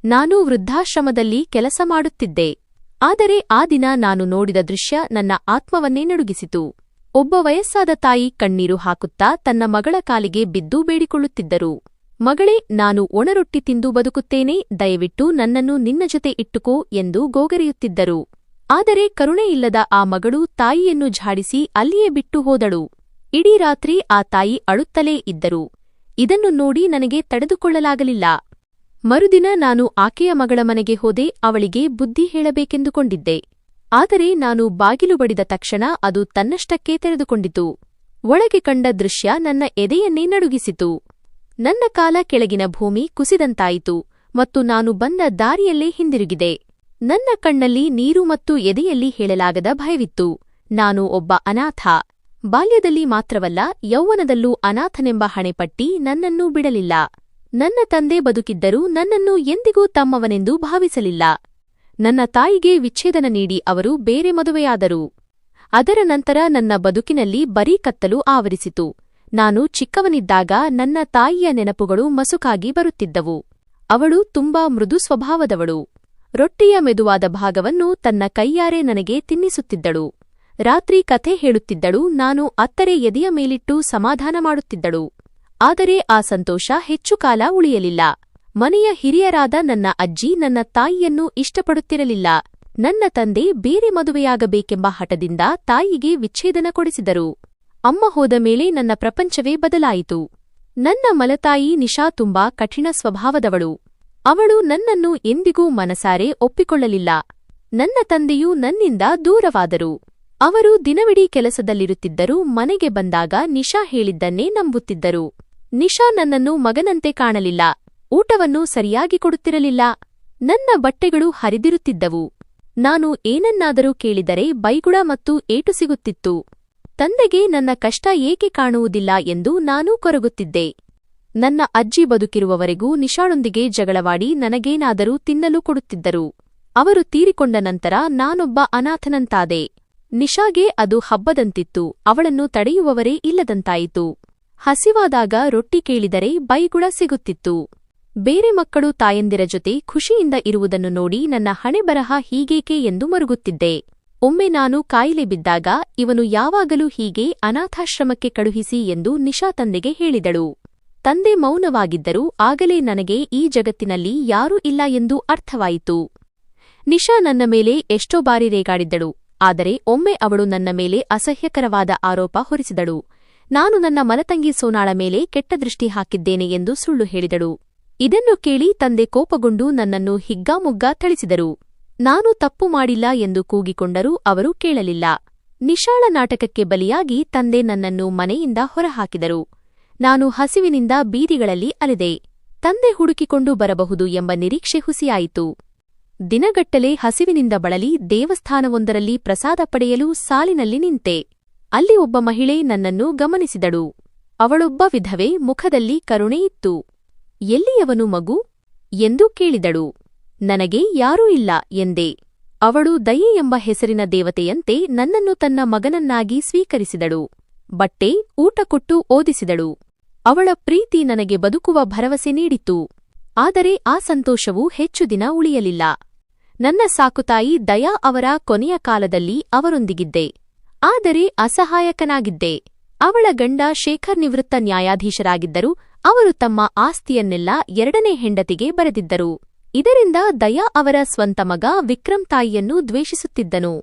ನಾನು ವೃದ್ಧಾಶ್ರಮದಲ್ಲಿ ಕೆಲಸ ಮಾಡುತ್ತಿದ್ದೆ. ಆದರೆ ಆ ದಿನ ನಾನು ನೋಡಿದ ದೃಶ್ಯ ನನ್ನ ಆತ್ಮವನ್ನೇ ನಡುಗಿಸಿತು. ಒಬ್ಬ ವಯಸ್ಸಾದ ತಾಯಿ ಕಣ್ಣೀರು ಹಾಕುತ್ತಾ ತನ್ನ ಮಗಳ ಕಾಲಿಗೆ ಬಿದ್ದು ಬೇಡಿಕೊಳ್ಳುತ್ತಿದ್ದರು. ಮಗಳೇ, ನಾನು ಒಣರೊಟ್ಟಿ ತಿಂದು ಬದುಕುತ್ತೇನೆ, ದಯವಿಟ್ಟು ನನ್ನನ್ನು ನಿನ್ನ ಜೊತೆ ಇಟ್ಟುಕೋ ಎಂದು ಗೋಗರೆಯುತ್ತಿದ್ದರು. ಆದರೆ ಕರುಣೆಯಿಲ್ಲದ ಆ ಮಗಳು ತಾಯಿಯನ್ನು ಝಾಡಿಸಿ ಅಲ್ಲಿಯೇ ಬಿಟ್ಟು ಹೋದಳು. ಇಡೀ ರಾತ್ರಿ ಆ ತಾಯಿ ಅಳುತ್ತಲೇ ಇದ್ದರು. ಇದನ್ನು ನೋಡಿ ನನಗೆ ತಡೆದುಕೊಳ್ಳಲಾಗಲಿಲ್ಲ. ಮರುದಿನ ನಾನು ಆಕೆಯ ಮಗಳ ಮನೆಗೆ ಹೋದೆ. ಅವಳಿಗೆ ಬುದ್ಧಿ ಹೇಳಬೇಕೆಂದುಕೊಂಡಿದ್ದೆ. ಆದರೆ ನಾನು ಬಾಗಿಲು ಬಡಿದ ತಕ್ಷಣ ಅದು ತನ್ನಷ್ಟಕ್ಕೇ ತೆರೆದುಕೊಂಡಿತು. ಒಳಗೆ ಕಂಡ ದೃಶ್ಯ ನನ್ನ ಎದೆಯನ್ನೇ ನಡುಗಿಸಿತು. ನನ್ನ ಕಾಲ ಕೆಳಗಿನ ಭೂಮಿ ಕುಸಿದಂತಾಯಿತು ಮತ್ತು ನಾನು ಬಂದ ದಾರಿಯಲ್ಲೇ ಹಿಂದಿರುಗಿದೆ. ನನ್ನ ಕಣ್ಣಲ್ಲಿ ನೀರು ಮತ್ತು ಎದೆಯಲ್ಲಿ ಹೇಳಲಾಗದ ಭಯವಿತ್ತು. ನಾನು ಒಬ್ಬ ಅನಾಥ. ಬಾಲ್ಯದಲ್ಲಿ ಮಾತ್ರವಲ್ಲ, ಯೌವನದಲ್ಲೂ ಅನಾಥನೆಂಬ ಹಣೆಪಟ್ಟಿ ನನ್ನನ್ನು ಬಿಡಲಿಲ್ಲ. ನನ್ನ ತಂದೆ ಬದುಕಿದ್ದರೂ ನನ್ನನ್ನು ಎಂದಿಗೂ ತಮ್ಮವನೆಂದು ಭಾವಿಸಲಿಲ್ಲ. ನನ್ನ ತಾಯಿಗೆ ವಿಚ್ಛೇದನ ನೀಡಿ ಅವರು ಬೇರೆ ಮದುವೆಯಾದರು. ಅದರ ನಂತರ ನನ್ನ ಬದುಕಿನಲ್ಲಿ ಬರೀ ಕತ್ತಲು ಆವರಿಸಿತು. ನಾನು ಚಿಕ್ಕವನಿದ್ದಾಗ ನನ್ನ ತಾಯಿಯ ನೆನಪುಗಳು ಮಸುಕಾಗಿ ಬರುತ್ತಿದ್ದವು. ಅವಳು ತುಂಬಾ ಮೃದು ಸ್ವಭಾವದವಳು. ರೊಟ್ಟಿಯ ಮೆದುವಾದ ಭಾಗವನ್ನು ತನ್ನ ಕೈಯಾರೆ ನನಗೆ ತಿನ್ನಿಸುತ್ತಿದ್ದಳು. ರಾತ್ರಿ ಕಥೆ ಹೇಳುತ್ತಿದ್ದಳು. ನಾನು ಅತ್ತರೆ ಎದೆಯ ಮೇಲಿಟ್ಟು ಸಮಾಧಾನ ಮಾಡುತ್ತಿದ್ದಳು. ಆದರೆ ಆ ಸಂತೋಷ ಹೆಚ್ಚು ಕಾಲ ಉಳಿಯಲಿಲ್ಲ. ಮನೆಯ ಹಿರಿಯರಾದ ನನ್ನ ಅಜ್ಜಿ ನನ್ನ ತಾಯಿಯನ್ನು ಇಷ್ಟಪಡುತ್ತಿರಲಿಲ್ಲ. ನನ್ನ ತಂದೆ ಬೇರೆ ಮದುವೆಯಾಗಬೇಕೆಂಬ ಹಠದಿಂದ ತಾಯಿಗೆ ವಿಚ್ಛೇದನ ಕೊಡಿಸಿದರು. ಅಮ್ಮ ಹೋದ ಮೇಲೆ ನನ್ನ ಪ್ರಪಂಚವೇ ಬದಲಾಯಿತು. ನನ್ನ ಮಲತಾಯಿ ನಿಶಾ ತುಂಬಾ ಕಠಿಣ ಸ್ವಭಾವದವಳು. ಅವಳು ನನ್ನನ್ನು ಎಂದಿಗೂ ಮನಸಾರೆ ಒಪ್ಪಿಕೊಳ್ಳಲಿಲ್ಲ. ನನ್ನ ತಂದೆಯೂ ನನ್ನಿಂದ ದೂರವಾದರು. ಅವರು ದಿನವಿಡೀ ಕೆಲಸದಲ್ಲಿರುತ್ತಿದ್ದರೂ ಮನೆಗೆ ಬಂದಾಗ ನಿಶಾ ಹೇಳಿದ್ದನ್ನೇ ನಂಬುತ್ತಿದ್ದರು. ನಿಶಾ ನನ್ನನ್ನು ಮಗನಂತೆ ಕಾಣಲಿಲ್ಲ. ಊಟವನ್ನು ಸರಿಯಾಗಿ ಕೊಡುತ್ತಿರಲಿಲ್ಲ. ನನ್ನ ಬಟ್ಟೆಗಳು ಹರಿದಿರುತ್ತಿದ್ದವು. ನಾನು ಏನನ್ನಾದರೂ ಕೇಳಿದರೆ ಬೈಗುಳ ಮತ್ತು ಏಟು ಸಿಗುತ್ತಿತ್ತು. ತಂದೆಗೆ ನನ್ನ ಕಷ್ಟ ಏಕೆ ಕಾಣುವುದಿಲ್ಲ ಎಂದು ನಾನೂ ಕೊರಗುತ್ತಿದ್ದೆ. ನನ್ನ ಅಜ್ಜಿ ಬದುಕಿರುವವರೆಗೂ ನಿಶಾಳೊಂದಿಗೆ ಜಗಳವಾಡಿ ನನಗೇನಾದರೂ ತಿನ್ನಲು ಕೊಡುತ್ತಿದ್ದರು. ಅವರು ತೀರಿಕೊಂಡ ನಂತರ ನಾನೊಬ್ಬ ಅನಾಥನಂತಾದೆ. ನಿಶಾಗೆ ಅದು ಹಬ್ಬದಂತಿತ್ತು. ಅವಳನ್ನು ತಡೆಯುವವರೇ ಇಲ್ಲದಂತಾಯಿತು. ಹಸಿವಾದಾಗ ರೊಟ್ಟಿ ಕೇಳಿದರೆ ಬೈಗುಳ ಸಿಗುತ್ತಿತ್ತು. ಬೇರೆ ಮಕ್ಕಳು ತಾಯಂದಿರ ಜೊತೆ ಖುಷಿಯಿಂದ ಇರುವುದನ್ನು ನೋಡಿ ನನ್ನ ಹಣೆಬರಹ ಹೀಗೇಕೆ ಎಂದು ಮರುಗುತ್ತಿದ್ದೆ. ಒಮ್ಮೆ ನಾನು ಕಾಯಿಲೆ ಬಿದ್ದಾಗ ಇವನು ಯಾವಾಗಲೂ ಹೀಗೆ ಅನಾಥಾಶ್ರಮಕ್ಕೆ ಕಳುಹಿಸಿ ಎಂದು ನಿಶಾ ತಂದೆಗೆ ಹೇಳಿದಳು. ತಂದೆ ಮೌನವಾಗಿದ್ದರೂ ಆಗಲೇ ನನಗೆ ಈ ಜಗತ್ತಿನಲ್ಲಿ ಯಾರೂ ಇಲ್ಲ ಎಂದು ಅರ್ಥವಾಯಿತು. ನಿಶಾ ನನ್ನ ಮೇಲೆ ಎಷ್ಟೋ ಬಾರಿ ರೇಗಾಡಿದ್ದಳು. ಆದರೆ ಒಮ್ಮೆ ಅವಳು ನನ್ನ ಮೇಲೆ ಅಸಹ್ಯಕರವಾದ ಆರೋಪ ಹೊರಿಸಿದಳು. ನಾನು ನನ್ನ ಮಲತಂಗಿ ಸೋನಾಳ ಮೇಲೆ ಕೆಟ್ಟ ದೃಷ್ಟಿ ಹಾಕಿದ್ದೇನೆ ಎಂದು ಸುಳ್ಳು ಹೇಳಿದಳು. ಇದನ್ನು ಕೇಳಿ ತಂದೆ ಕೋಪಗೊಂಡು ನನ್ನನ್ನು ಹಿಗ್ಗಾಮುಗ್ಗಾ ಥಳಿಸಿದರು. ನಾನು ತಪ್ಪು ಮಾಡಿಲ್ಲ ಎಂದು ಕೂಗಿಕೊಂಡರೂ ಅವರು ಕೇಳಲಿಲ್ಲ. ನಿಶಾಳ ನಾಟಕಕ್ಕೆ ಬಲಿಯಾಗಿ ತಂದೆ ನನ್ನನ್ನು ಮನೆಯಿಂದ ಹೊರಹಾಕಿದರು. ನಾನು ಹಸಿವಿನಿಂದ ಬೀದಿಗಳಲ್ಲಿ ಅಲೆದೆ. ತಂದೆ ಹುಡುಕಿಕೊಂಡು ಬರಬಹುದು ಎಂಬ ನಿರೀಕ್ಷೆ ಹುಸಿಯಾಯಿತು. ದಿನಗಟ್ಟಲೆ ಹಸಿವಿನಿಂದ ಬಳಲಿ ದೇವಸ್ಥಾನವೊಂದರಲ್ಲಿ ಪ್ರಸಾದ ಪಡೆಯಲು ಸಾಲಿನಲ್ಲಿ ನಿಂತೆ. ಅಲ್ಲಿ ಒಬ್ಬ ಮಹಿಳೆ ನನ್ನನ್ನು ಗಮನಿಸಿದಳು. ಅವಳೊಬ್ಬ ವಿಧವೆ, ಮುಖದಲ್ಲಿ ಕರುಣೆಯಿತ್ತು. ಎಲ್ಲಿಯವನು ಮಗು ಎಂದು ಕೇಳಿದಳು. ನನಗೆ ಯಾರೂ ಇಲ್ಲ ಎಂದೆ. ಅವಳು ದಯೆ ಎಂಬ ಹೆಸರಿನ ದೇವತೆಯಂತೆ ನನ್ನನ್ನು ತನ್ನ ಮಗನನ್ನಾಗಿ ಸ್ವೀಕರಿಸಿದಳು. ಬಟ್ಟೆ, ಊಟ ಕೊಟ್ಟು ಓದಿಸಿದಳು. ಅವಳ ಪ್ರೀತಿ ನನಗೆ ಬದುಕುವ ಭರವಸೆ ನೀಡಿತು. ಆದರೆ ಆ ಸಂತೋಷವು ಹೆಚ್ಚು ದಿನ ಉಳಿಯಲಿಲ್ಲ. ನನ್ನ ಸಾಕುತಾಯಿ ದಯಾ ಅವರ ಕೊನೆಯ ಕಾಲದಲ್ಲಿ ಅವರೊಂದಿಗಿದ್ದೆ. ಆದರೆ ಅಸಹಾಯಕನಾಗಿದ್ದೆ. ಅವಳ ಗಂಡ ಶೇಖರ್ ನಿವೃತ್ತ ನ್ಯಾಯಾಧೀಶರಾಗಿದ್ದರು. ಅವರು ತಮ್ಮ ಆಸ್ತಿಯನ್ನೆಲ್ಲ ಎರಡನೇ ಹೆಂಡತಿಗೆ ಬರೆದಿದ್ದರು. ಇದರಿಂದ ದಯಾ ಅವರ ಸ್ವಂತ ಮಗ ವಿಕ್ರಮ್ ತಾಯಿಯನ್ನು ದ್ವೇಷಿಸುತ್ತಿದ್ದನು.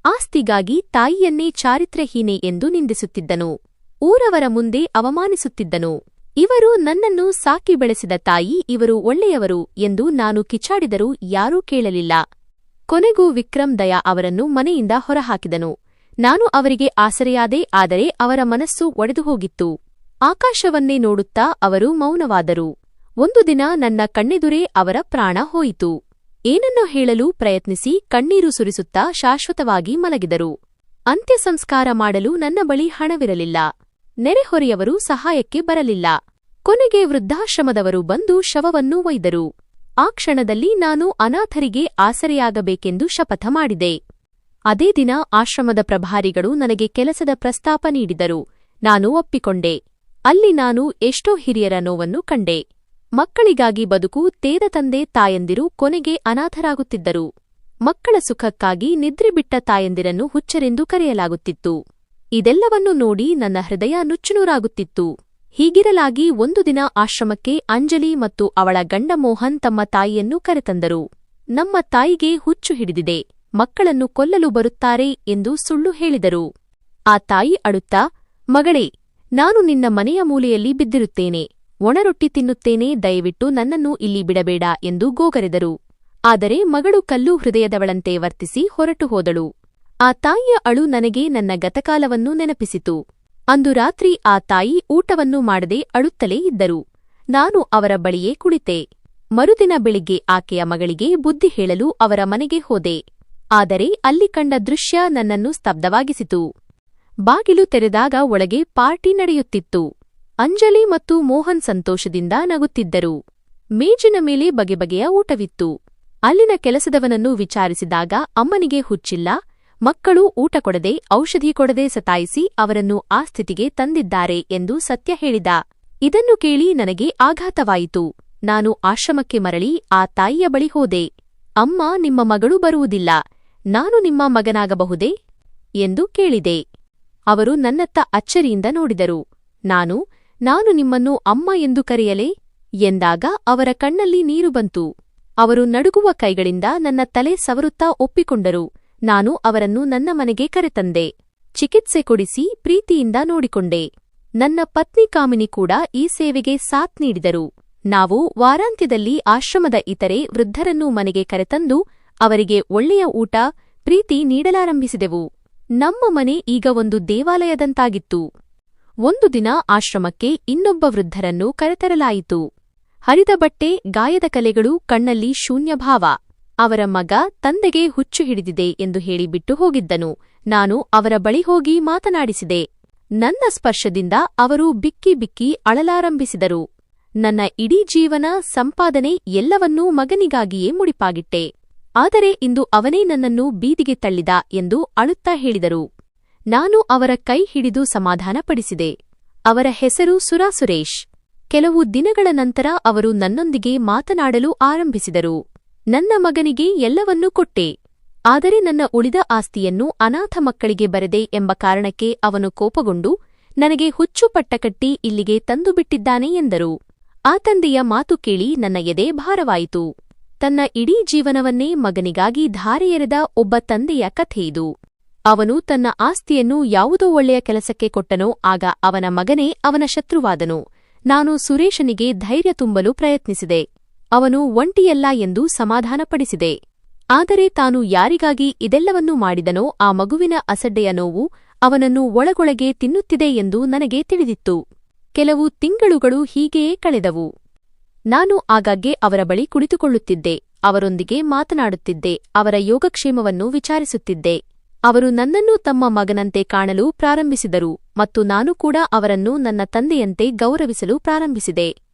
ಆಸ್ತಿಗಾಗಿ ತಾಯಿಯನ್ನೇ ಚಾರಿತ್ರ್ಯಹೀನೆ ಎಂದು ನಿಂದಿಸುತ್ತಿದ್ದನು. ಊರವರ ಮುಂದೆ ಅವಮಾನಿಸುತ್ತಿದ್ದನು. ಇವರು ನನ್ನನ್ನು ಸಾಕಿ ಬೆಳೆಸಿದ ತಾಯಿ, ಇವರು ಒಳ್ಳೆಯವರು ಎಂದು ನಾನು ಕಿಚಾಡಿದರೂ ಯಾರೂ ಕೇಳಲಿಲ್ಲ. ಕೊನೆಗೂ ವಿಕ್ರಮ್ ದಯಾ ಅವರನ್ನು ಮನೆಯಿಂದ ಹೊರಹಾಕಿದನು. ನಾನು ಅವರಿಗೆ ಆಸರೆಯಾದೆ. ಆದರೆ ಅವರ ಮನಸ್ಸು ಒಡೆದು ಹೋಗಿತ್ತು. ಆಕಾಶವನ್ನೇ ನೋಡುತ್ತಾ ಅವರು ಮೌನವಾದರು. ಒಂದು ದಿನ ನನ್ನ ಕಣ್ಣೆದುರೇ ಅವರ ಪ್ರಾಣ ಹೋಯಿತು. ಏನನ್ನೋ ಹೇಳಲು ಪ್ರಯತ್ನಿಸಿ ಕಣ್ಣೀರು ಸುರಿಸುತ್ತಾ ಶಾಶ್ವತವಾಗಿ ಮಲಗಿದರು. ಅಂತ್ಯಸಂಸ್ಕಾರ ಮಾಡಲು ನನ್ನ ಬಳಿ ಹಣವಿರಲಿಲ್ಲ. ನೆರೆಹೊರೆಯವರು ಸಹಾಯಕ್ಕೆ ಬರಲಿಲ್ಲ. ಕೊನೆಗೆ ವೃದ್ಧಾಶ್ರಮದವರು ಬಂದು ಶವವನ್ನು ಒಯ್ದರು. ಆ ಕ್ಷಣದಲ್ಲಿ ನಾನು ಅನಾಥರಿಗೆ ಆಸರೆಯಾಗಬೇಕೆಂದು ಶಪಥ ಮಾಡಿದೆ. ಅದೇ ದಿನ ಆಶ್ರಮದ ಪ್ರಭಾರಿಗಳು ನನಗೆ ಕೆಲಸದ ಪ್ರಸ್ತಾಪ ನೀಡಿದರು. ನಾನು ಒಪ್ಪಿಕೊಂಡೆ. ಅಲ್ಲಿ ನಾನು ಎಷ್ಟೋ ಹಿರಿಯರ ನೋವನ್ನು ಕಂಡೆ. ಮಕ್ಕಳಿಗಾಗಿ ಬದುಕು ತೇದ ತಂದೆ ತಾಯಂದಿರು ಕೊನೆಗೆ ಅನಾಥರಾಗುತ್ತಿದ್ದರು. ಮಕ್ಕಳ ಸುಖಕ್ಕಾಗಿ ನಿದ್ರೆಬಿಟ್ಟ ತಾಯಂದಿರನ್ನು ಹುಚ್ಚರೆಂದು ಕರೆಯಲಾಗುತ್ತಿತ್ತು. ಇದೆಲ್ಲವನ್ನೂ ನೋಡಿ ನನ್ನ ಹೃದಯ ನುಚ್ಚುನೂರಾಗುತ್ತಿತ್ತು. ಹೀಗಿರಲಾಗಿ ಒಂದು ದಿನ ಆಶ್ರಮಕ್ಕೆ ಅಂಜಲಿ ಮತ್ತು ಅವಳ ಗಂಡ ಮೋಹನ್ ತಮ್ಮ ತಾಯಿಯನ್ನು ಕರೆತಂದರು. ನಮ್ಮ ತಾಯಿಗೆ ಹುಚ್ಚು ಹಿಡಿದಿದೆ, ಮಕ್ಕಳನ್ನು ಕೊಲ್ಲಲು ಬರುತ್ತಾರೆ ಎಂದು ಸುಳ್ಳು ಹೇಳಿದರು. ಆ ತಾಯಿ ಅಳುತ್ತಾ, ಮಗಳೇ, ನಾನು ನಿನ್ನ ಮನೆಯ ಮೂಲೆಯಲ್ಲಿ ಬಿದ್ದಿರುತ್ತೇನೆ, ಒಣರೊಟ್ಟಿ ತಿನ್ನುತ್ತೇನೆ, ದಯವಿಟ್ಟು ನನ್ನನ್ನು ಇಲ್ಲಿ ಬಿಡಬೇಡ ಎಂದು ಗೋಗರೆದರು. ಆದರೆ ಮಗಳು ಕಲ್ಲು ಹೃದಯದವಳಂತೆ ವರ್ತಿಸಿ ಹೊರಟು ಹೋದಳು. ಆ ತಾಯಿಯ ಅಳು ನನಗೆ ನನ್ನ ಗತಕಾಲವನ್ನು ನೆನಪಿಸಿತು. ಅಂದು ರಾತ್ರಿ ಆ ತಾಯಿ ಊಟವನ್ನು ಮಾಡದೆ ಅಳುತ್ತಲೇ ಇದ್ದರು. ನಾನು ಅವರ ಬಳಿಯೇ ಕುಳಿತೆ. ಮರುದಿನ ಬೆಳಿಗ್ಗೆ ಆಕೆಯ ಮಗಳಿಗೆ ಬುದ್ಧಿ ಹೇಳಲು ಅವರ ಮನೆಗೆ ಹೋದೆ. ಆದರೆ ಅಲ್ಲಿ ಕಂಡ ದೃಶ್ಯ ನನ್ನನ್ನು ಸ್ತಬ್ಧವಾಗಿಸಿತು. ಬಾಗಿಲು ತೆರೆದಾಗ ಒಳಗೆ ಪಾರ್ಟಿ ನಡೆಯುತ್ತಿತ್ತು. ಅಂಜಲಿ ಮತ್ತು ಮೋಹನ್ ಸಂತೋಷದಿಂದ ನಗುತ್ತಿದ್ದರು. ಮೇಜಿನ ಮೇಲೆ ಬಗೆಬಗೆಯ ಊಟವಿತ್ತು. ಅಲ್ಲಿನ ಕೆಲಸದವನನ್ನು ವಿಚಾರಿಸಿದಾಗ ಅಮ್ಮನಿಗೆ ಹುಚ್ಚಿಲ್ಲ, ಮಕ್ಕಳು ಊಟ ಕೊಡದೆ ಔಷಧಿ ಕೊಡದೆ ಸತಾಯಿಸಿ ಅವರನ್ನು ಆ ಸ್ಥಿತಿಗೆ ತಂದಿದ್ದಾರೆ ಎಂದು ಸತ್ಯ ಹೇಳಿದ. ಇದನ್ನು ಕೇಳಿ ನನಗೆ ಆಘಾತವಾಯಿತು. ನಾನು ಆಶ್ರಮಕ್ಕೆ ಮರಳಿ ಆ ತಾಯಿಯ ಬಳಿ ಹೋದೆ. ಅಮ್ಮ, ನಿಮ್ಮ ಮಗಳು ಬರುವುದಿಲ್ಲ, ನಾನು ನಿಮ್ಮ ಮಗನಾಗಬಹುದೇ ಎಂದು ಕೇಳಿದೆ. ಅವರು ನನ್ನತ್ತ ಅಚ್ಚರಿಯಿಂದ ನೋಡಿದರು. ನಾನು ನಿಮ್ಮನ್ನು ಅಮ್ಮ ಎಂದು ಕರೆಯಲೇ ಎಂದಾಗ ಅವರ ಕಣ್ಣಲ್ಲಿ ನೀರು ಬಂತು. ಅವರು ನಡುಗುವ ಕೈಗಳಿಂದ ನನ್ನ ತಲೆ ಸವರುತ್ತಾ ಒಪ್ಪಿಕೊಂಡರು. ನಾನು ಅವರನ್ನು ನನ್ನ ಮನೆಗೆ ಕರೆತಂದೆ. ಚಿಕಿತ್ಸೆ ಕೊಡಿಸಿ ಪ್ರೀತಿಯಿಂದ ನೋಡಿಕೊಂಡೆ. ನನ್ನ ಪತ್ನಿ ಕಾಮಿನಿ ಕೂಡ ಈ ಸೇವೆಗೆ ಸಾಥ್ ನೀಡಿದರು. ನಾವು ವಾರಾಂತ್ಯದಲ್ಲಿ ಆಶ್ರಮದ ಇತರೆ ವೃದ್ಧರನ್ನು ಮನೆಗೆ ಕರೆತಂದು ಅವರಿಗೆ ಒಳ್ಳೆಯ ಊಟ, ಪ್ರೀತಿ ನೀಡಲಾರಂಭಿಸಿದೆವು. ನಮ್ಮ ಮನೆ ಈಗ ಒಂದು ದೇವಾಲಯದಂತಾಗಿತ್ತು. ಒಂದು ದಿನ ಆಶ್ರಮಕ್ಕೆ ಇನ್ನೊಬ್ಬ ವೃದ್ಧರನ್ನು ಕರೆತರಲಾಯಿತು. ಹರಿದ ಬಟ್ಟೆ, ಗಾಯದ ಕಲೆಗಳು, ಕಣ್ಣಲ್ಲಿ ಶೂನ್ಯಭಾವ. ಅವರ ಮಗ ತಂದೆಗೆ ಹುಚ್ಚು ಹಿಡಿದಿದೆ ಎಂದು ಹೇಳಿ ಬಿಟ್ಟು ಹೋಗಿದ್ದನು. ನಾನು ಅವರ ಬಳಿ ಹೋಗಿ ಮಾತನಾಡಿಸಿದೆ. ನನ್ನ ಸ್ಪರ್ಶದಿಂದ ಅವರು ಬಿಕ್ಕಿ ಬಿಕ್ಕಿ ಅಳಲಾರಂಭಿಸಿದರು. ನನ್ನ ಇಡೀ ಜೀವನ, ಸಂಪಾದನೆ ಎಲ್ಲವನ್ನೂ ಮಗನಿಗಾಗಿಯೇ ಮುಡಿಪಾಗಿಟ್ಟೆ. ಆದರೆ ಇಂದು ಅವನೇ ನನ್ನನ್ನು ಬೀದಿಗೆ ತಳ್ಳಿದ ಎಂದು ಅಳುತ್ತಾ ಹೇಳಿದರು. ನಾನು ಅವರ ಕೈ ಹಿಡಿದು ಸಮಾಧಾನಪಡಿಸಿದೆ. ಅವರ ಹೆಸರು ಸುರಾ ಸುರೇಶ್. ಕೆಲವು ದಿನಗಳ ನಂತರ ಅವರು ನನ್ನೊಂದಿಗೆ ಮಾತನಾಡಲು ಆರಂಭಿಸಿದರು. ನನ್ನ ಮಗನಿಗೆ ಎಲ್ಲವನ್ನೂ ಕೊಟ್ಟೆ, ಆದರೆ ನನ್ನ ಉಳಿದ ಆಸ್ತಿಯನ್ನು ಅನಾಥ ಮಕ್ಕಳಿಗೆ ಬರೆದೆ ಎಂಬ ಕಾರಣಕ್ಕೆ ಅವನು ಕೋಪಗೊಂಡು ನನಗೆ ಹುಚ್ಚು ಪಟ್ಟಕಟ್ಟಿ ಇಲ್ಲಿಗೆ ತಂದುಬಿಟ್ಟಿದ್ದಾನೆ ಎಂದರು. ಆ ತಂದೆಯ ಮಾತು ಕೇಳಿ ನನ್ನ ಎದೆ ಭಾರವಾಯಿತು. ತನ್ನ ಇಡೀ ಜೀವನವನ್ನೇ ಮಗನಿಗಾಗಿ ಧಾರೆ ಎರೆದ ಒಬ್ಬ ತಂದೆಯ ಕಥೆಯಿದು. ಅವನು ತನ್ನ ಆಸ್ತಿಯನ್ನು ಯಾವುದೋ ಒಳ್ಳೆಯ ಕೆಲಸಕ್ಕೆ ಕೊಟ್ಟನೋ ಆಗ ಅವನ ಮಗನೇ ಅವನ ಶತ್ರುವಾದನು. ನಾನು ಸುರೇಶನಿಗೆ ಧೈರ್ಯ ತುಂಬಲು ಪ್ರಯತ್ನಿಸಿದೆ. ಅವನು ಒಂಟಿಯಲ್ಲ ಎಂದು ಸಮಾಧಾನಪಡಿಸಿದೆ. ಆದರೆ ತಾನು ಯಾರಿಗಾಗಿ ಇದೆಲ್ಲವನ್ನೂ ಮಾಡಿದನೋ ಆ ಮಗುವಿನ ಅಸಡ್ಡೆಯ ನೋವು ಅವನನ್ನು ಒಳಗೊಳಗೆ ತಿನ್ನುತ್ತಿದೆ ಎಂದು ನನಗೆ ತಿಳಿದಿತ್ತು. ಕೆಲವು ತಿಂಗಳುಗಳು ಹೀಗೆಯೇ ಕಳೆದವು. ನಾನು ಆಗಾಗ್ಗೆ ಅವರ ಬಳಿ ಕುಳಿತುಕೊಳ್ಳುತ್ತಿದ್ದೆ. ಅವರೊಂದಿಗೆ ಮಾತನಾಡುತ್ತಿದ್ದೆ. ಅವರ ಯೋಗಕ್ಷೇಮವನ್ನು ವಿಚಾರಿಸುತ್ತಿದ್ದೆ. ಅವರು ನನ್ನನ್ನು ತಮ್ಮ ಮಗನಂತೆ ಕಾಣಲು ಪ್ರಾರಂಭಿಸಿದರು ಮತ್ತು ನಾನು ಕೂಡ ಅವರನ್ನು ನನ್ನ ತಂದೆಯಂತೆ ಗೌರವಿಸಲು ಪ್ರಾರಂಭಿಸಿದೆ.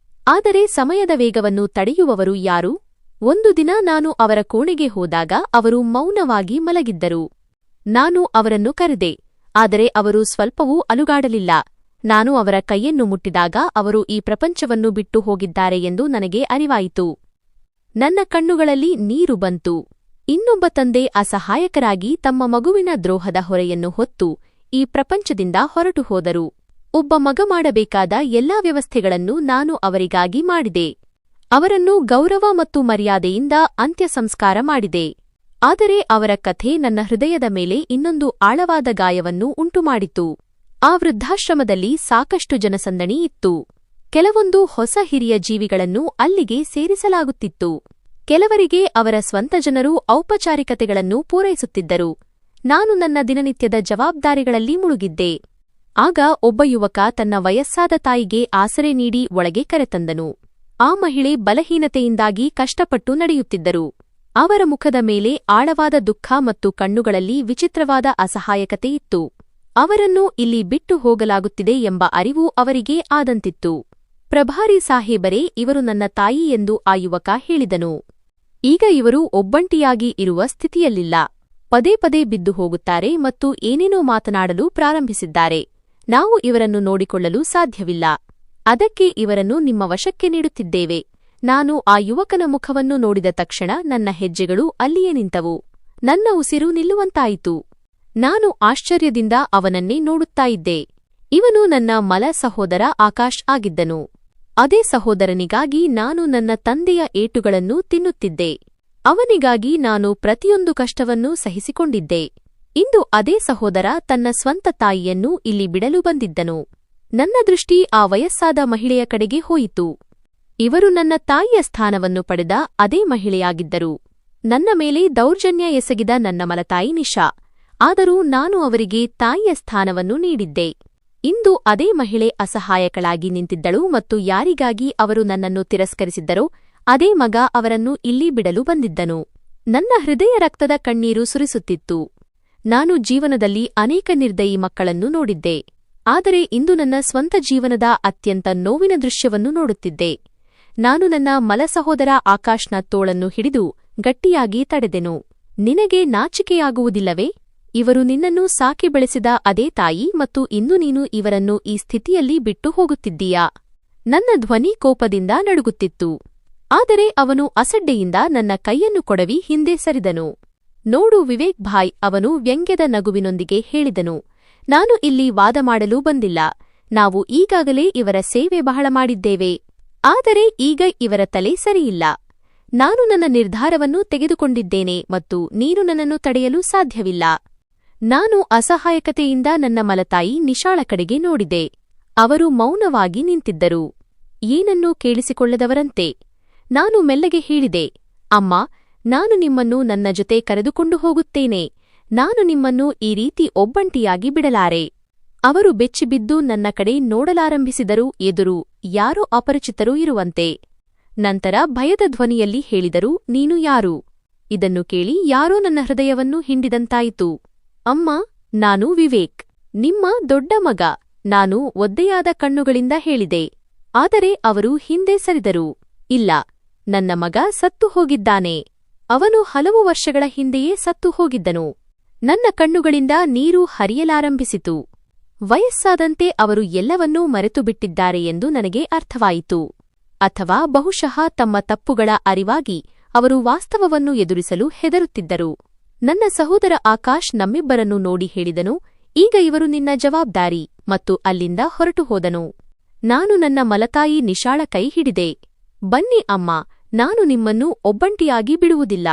ಆದರೆ ಸಮಯದ ವೇಗವನ್ನು ತಡೆಯುವವರು ಯಾರು? ಒಂದು ದಿನ ನಾನು ಅವರ ಕೋಣೆಗೆ ಹೋದಾಗ ಅವರು ಮೌನವಾಗಿ ಮಲಗಿದ್ದರು. ನಾನು ಅವರನ್ನು ಕರೆದೆ, ಆದರೆ ಅವರು ಸ್ವಲ್ಪವೂ ಅಲುಗಾಡಲಿಲ್ಲ. ನಾನು ಅವರ ಕೈಯನ್ನು ಮುಟ್ಟಿದಾಗ ಅವರು ಈ ಪ್ರಪಂಚವನ್ನು ಬಿಟ್ಟು ಹೋಗಿದ್ದಾರೆ ಎಂದು ನನಗೆ ಅರಿವಾಯಿತು. ನನ್ನ ಕಣ್ಣುಗಳಲ್ಲಿ ನೀರು ಬಂತು. ಇನ್ನೊಬ್ಬ ತಂದೆ ಅಸಹಾಯಕರಾಗಿ ತಮ್ಮ ಮಗುವಿನ ದ್ರೋಹದ ಹೊರೆಯನ್ನು ಹೊತ್ತು ಈ ಪ್ರಪಂಚದಿಂದ ಹೊರಟು ಹೋದರು. ಒಬ್ಬ ಮಗ ಮಾಡಬೇಕಾದ ಎಲ್ಲಾ ವ್ಯವಸ್ಥೆಗಳನ್ನು ನಾನು ಅವರಿಗಾಗಿ ಮಾಡಿದೆ. ಅವರನ್ನು ಗೌರವ ಮತ್ತು ಮರ್ಯಾದೆಯಿಂದ ಅಂತ್ಯ ಸಂಸ್ಕಾರ ಮಾಡಿದೆ. ಆದರೆ ಅವರ ಕಥೆ ನನ್ನ ಹೃದಯದ ಮೇಲೆ ಇನ್ನೊಂದು ಆಳವಾದ ಗಾಯವನ್ನು ಉಂಟುಮಾಡಿತು. ಆ ವೃದ್ಧಾಶ್ರಮದಲ್ಲಿ ಸಾಕಷ್ಟು ಜನಸಂದಣಿ ಇತ್ತು. ಕೆಲವೊಂದು ಹೊಸ ಹಿರಿಯ ಜೀವಿಗಳನ್ನು ಅಲ್ಲಿಗೆ ಸೇರಿಸಲಾಗುತ್ತಿತ್ತು. ಕೆಲವರಿಗೆ ಅವರ ಸ್ವಂತ ಜನರು ಔಪಚಾರಿಕತೆಗಳನ್ನು ಪೂರೈಸುತ್ತಿದ್ದರು. ನಾನು ನನ್ನ ದಿನನಿತ್ಯದ ಜವಾಬ್ದಾರಿಗಳಲ್ಲಿ ಮುಳುಗಿದ್ದೆ. ಆಗ ಒಬ್ಬ ಯುವಕ ತನ್ನ ವಯಸ್ಸಾದ ತಾಯಿಗೆ ಆಸರೆ ನೀಡಿ ಒಳಗೆ ಕರೆತಂದನು. ಆ ಮಹಿಳೆ ಬಲಹೀನತೆಯಿಂದಾಗಿ ಕಷ್ಟಪಟ್ಟು ನಡೆಯುತ್ತಿದ್ದರು. ಅವರ ಮುಖದ ಮೇಲೆ ಆಳವಾದ ದುಃಖ ಮತ್ತು ಕಣ್ಣುಗಳಲ್ಲಿ ವಿಚಿತ್ರವಾದ ಅಸಹಾಯಕತೆ ಇತ್ತು. ಅವರನ್ನು ಇಲ್ಲಿ ಬಿಟ್ಟು ಹೋಗಲಾಗುತ್ತಿದೆ ಎಂಬ ಅರಿವು ಅವರಿಗೆ ಆದಂತಿತ್ತು. ಪ್ರಭಾರಿ ಸಾಹೇಬರೇ, ಇವರು ನನ್ನ ತಾಯಿ ಎಂದು ಆ ಯುವಕ ಹೇಳಿದನು. ಈಗ ಇವರು ಒಬ್ಬಂಟಿಯಾಗಿ ಇರುವ ಸ್ಥಿತಿಯಲ್ಲಿಲ್ಲ. ಪದೇ ಪದೇ ಬಿದ್ದು ಹೋಗುತ್ತಾರೆ ಮತ್ತು ಏನೇನೋ ಮಾತನಾಡಲು ಪ್ರಾರಂಭಿಸಿದ್ದಾರೆ. ನಾವು ಇವರನ್ನು ನೋಡಿಕೊಳ್ಳಲು ಸಾಧ್ಯವಿಲ್ಲ. ಅದಕ್ಕೆ ಇವರನ್ನು ನಿಮ್ಮ ವಶಕ್ಕೆ ನೀಡುತ್ತಿದ್ದೇವೆ. ನಾನು ಆ ಯುವಕನ ಮುಖವನ್ನು ನೋಡಿದ ತಕ್ಷಣ ನನ್ನ ಹೆಜ್ಜೆಗಳು ಅಲ್ಲಿಯೇ ನಿಂತವು. ನನ್ನ ಉಸಿರು ನಿಲ್ಲುವಂತಾಯಿತು. ನಾನು ಆಶ್ಚರ್ಯದಿಂದ ಅವನನ್ನೇ ನೋಡುತ್ತಾ ಇದ್ದೆ. ಇವನು ನನ್ನ ಮಲ ಸಹೋದರ ಆಕಾಶ್ ಆಗಿದ್ದನು. ಅದೇ ಸಹೋದರನಿಗಾಗಿ ನಾನು ನನ್ನ ತಂದೆಯ ಏಟುಗಳನ್ನು ತಿನ್ನುತ್ತಿದ್ದೆ. ಅವನಿಗಾಗಿ ನಾನು ಪ್ರತಿಯೊಂದು ಕಷ್ಟವನ್ನೂ ಸಹಿಸಿಕೊಂಡಿದ್ದೆ. ಇಂದು ಅದೇ ಸಹೋದರ ತನ್ನ ಸ್ವಂತ ತಾಯಿಯನ್ನು ಇಲ್ಲಿ ಬಿಡಲು ಬಂದಿದ್ದನು. ನನ್ನ ದೃಷ್ಟಿ ಆ ವಯಸ್ಸಾದ ಮಹಿಳೆಯ ಕಡೆಗೆ ಹೋಯಿತು. ಇವರು ನನ್ನ ತಾಯಿಯ ಸ್ಥಾನವನ್ನು ಪಡೆದ ಅದೇ ಮಹಿಳೆಯಾಗಿದ್ದರು. ನನ್ನ ಮೇಲೆ ದೌರ್ಜನ್ಯ ಎಸಗಿದ ನನ್ನ ಮಲತಾಯಿ ನಿಶಾ. ಆದರೂ ನಾನು ಅವರಿಗೆ ತಾಯಿಯ ಸ್ಥಾನವನ್ನು ನೀಡಿದ್ದೆ. ಇಂದು ಅದೇ ಮಹಿಳೆ ಅಸಹಾಯಕಳಾಗಿ ನಿಂತಿದ್ದಳು ಮತ್ತು ಯಾರಿಗಾಗಿ ಅವರು ನನ್ನನ್ನು ತಿರಸ್ಕರಿಸಿದ್ದರೋ ಅದೇ ಮಗ ಅವರನ್ನು ಇಲ್ಲಿ ಬಿಡಲು ಬಂದಿದ್ದನು. ನನ್ನ ಹೃದಯ ರಕ್ತದ ಕಣ್ಣೀರು ಸುರಿಸುತ್ತಿತ್ತು. ನಾನು ಜೀವನದಲ್ಲಿ ಅನೇಕ ನಿರ್ದಯಿ ಮಕ್ಕಳನ್ನು ನೋಡಿದ್ದೆ. ಆದರೆ ಇಂದು ನನ್ನ ಸ್ವಂತ ಜೀವನದ ಅತ್ಯಂತ ನೋವಿನ ದೃಶ್ಯವನ್ನು ನೋಡುತ್ತಿದ್ದೆ. ನಾನು ನನ್ನ ಮಲ ಸಹೋದರ ಆಕಾಶ್ನ ತೋಳನ್ನು ಹಿಡಿದು ಗಟ್ಟಿಯಾಗಿ ತಡೆದೆನು. ನಿನಗೆ ನಾಚಿಕೆಯಾಗುವುದಿಲ್ಲವೇ? ಇವರು ನಿನ್ನನ್ನು ಸಾಕಿ ಬೆಳೆಸಿದ ಅದೇ ತಾಯಿ ಮತ್ತು ಇಂದು ನೀನು ಇವರನ್ನು ಈ ಸ್ಥಿತಿಯಲ್ಲಿ ಬಿಟ್ಟು ಹೋಗುತ್ತಿದ್ದೀಯಾ? ನನ್ನ ಧ್ವನಿ ಕೋಪದಿಂದ ನಡುಗುತ್ತಿತ್ತು. ಆದರೆ ಅವನು ಅಸಡ್ಡೆಯಿಂದ ನನ್ನ ಕೈಯನ್ನು ಕೊಡವಿ ಹಿಂದೆ ಸರಿದನು. ನೋಡು ವಿವೇಕ್ ಭಾಯ್, ಅವನು ವ್ಯಂಗ್ಯದ ನಗುವಿನೊಂದಿಗೆ ಹೇಳಿದನು. ನಾನು ಇಲ್ಲಿ ವಾದ ಮಾಡಲು ಬಂದಿಲ್ಲ. ನಾವು ಈಗಾಗಲೇ ಇವರ ಸೇವೆ ಬಹಳ ಮಾಡಿದ್ದೇವೆ. ಆದರೆ ಈಗ ಇವರ ತಲೆ ಸರಿಯಿಲ್ಲ. ನಾನು ನನ್ನ ನಿರ್ಧಾರವನ್ನು ತೆಗೆದುಕೊಂಡಿದ್ದೇನೆ ಮತ್ತು ನೀನು ನನ್ನನ್ನು ತಡೆಯಲು ಸಾಧ್ಯವಿಲ್ಲ. ನಾನು ಅಸಹಾಯಕತೆಯಿಂದ ನನ್ನ ಮಲತಾಯಿ ನಿಶಾಳ ಕಡೆಗೆ ನೋಡಿದೆ. ಅವರು ಮೌನವಾಗಿ ನಿಂತಿದ್ದರು, ಏನನ್ನೂ ಕೇಳಿಸಿಕೊಳ್ಳದವರಂತೆ. ನಾನು ಮೆಲ್ಲಗೆ ಹೇಳಿದೆ, ಅಮ್ಮ, ನಾನು ನಿಮ್ಮನ್ನು ನನ್ನ ಜೊತೆ ಕರೆದುಕೊಂಡು ಹೋಗುತ್ತೇನೆ. ನಾನು ನಿಮ್ಮನ್ನು ಈ ರೀತಿ ಒಬ್ಬಂಟಿಯಾಗಿ ಬಿಡಲಾರೆ. ಅವರು ಬೆಚ್ಚಿಬಿದ್ದು ನನ್ನ ಕಡೆ ನೋಡಲಾರಂಭಿಸಿದರು. ಎದುರು ಯಾರೋ ಅಪರಿಚಿತರು ಇರುವಂತೆ. ನಂತರ ಭಯದ ಧ್ವನಿಯಲ್ಲಿ ಹೇಳಿದರು, ನೀನು ಯಾರು? ಇದನ್ನು ಕೇಳಿ ಯಾರೋ ನನ್ನ ಹೃದಯವನ್ನು ಹಿಂಡಿದಂತಾಯಿತು. ಅಮ್ಮ, ನಾನು ವಿವೇಕ್, ನಿಮ್ಮ ದೊಡ್ಡ ಮಗ. ನಾನು ಒದ್ದೆಯಾದ ಕಣ್ಣುಗಳಿಂದ ಹೇಳಿದೆ. ಆದರೆ ಅವರು ಹಿಂದೆ ಸರಿದರು. ಇಲ್ಲ, ನನ್ನ ಮಗ ಸತ್ತು ಹೋಗಿದ್ದಾನೆ. ಅವನು ಹಲವು ವರ್ಷಗಳ ಹಿಂದೆಯೇ ಸತ್ತು ಹೋಗಿದ್ದನು. ನನ್ನ ಕಣ್ಣುಗಳಿಂದ ನೀರು ಹರಿಯಲಾರಂಭಿಸಿತು. ವಯಸ್ಸಾದಂತೆ ಅವರು ಎಲ್ಲವನ್ನೂ ಮರೆತುಬಿಟ್ಟಿದ್ದಾರೆ ಎಂದು ನನಗೆ ಅರ್ಥವಾಯಿತು. ಅಥವಾ ಬಹುಶಃ ತಮ್ಮ ತಪ್ಪುಗಳ ಅರಿವಾಗಿ ಅವರು ವಾಸ್ತವವನ್ನು ಎದುರಿಸಲು ಹೆದರುತ್ತಿದ್ದರು. ನನ್ನ ಸಹೋದರ ಆಕಾಶ್ ನಮ್ಮಿಬ್ಬರನ್ನು ನೋಡಿ ಹೇಳಿದನು, ಈಗ ಇವರು ನಿನ್ನ ಜವಾಬ್ದಾರಿ, ಮತ್ತು ಅಲ್ಲಿಂದ ಹೊರಟು ಹೋದನು. ನಾನು ನನ್ನ ಮಲತಾಯಿ ನಿಶಾಳ ಕೈ ಹಿಡಿದೆ. ಬನ್ನಿ ಅಮ್ಮ, ನಾನು ನಿಮ್ಮನ್ನು ಒಬ್ಬಂಟಿಯಾಗಿ ಬಿಡುವುದಿಲ್ಲ.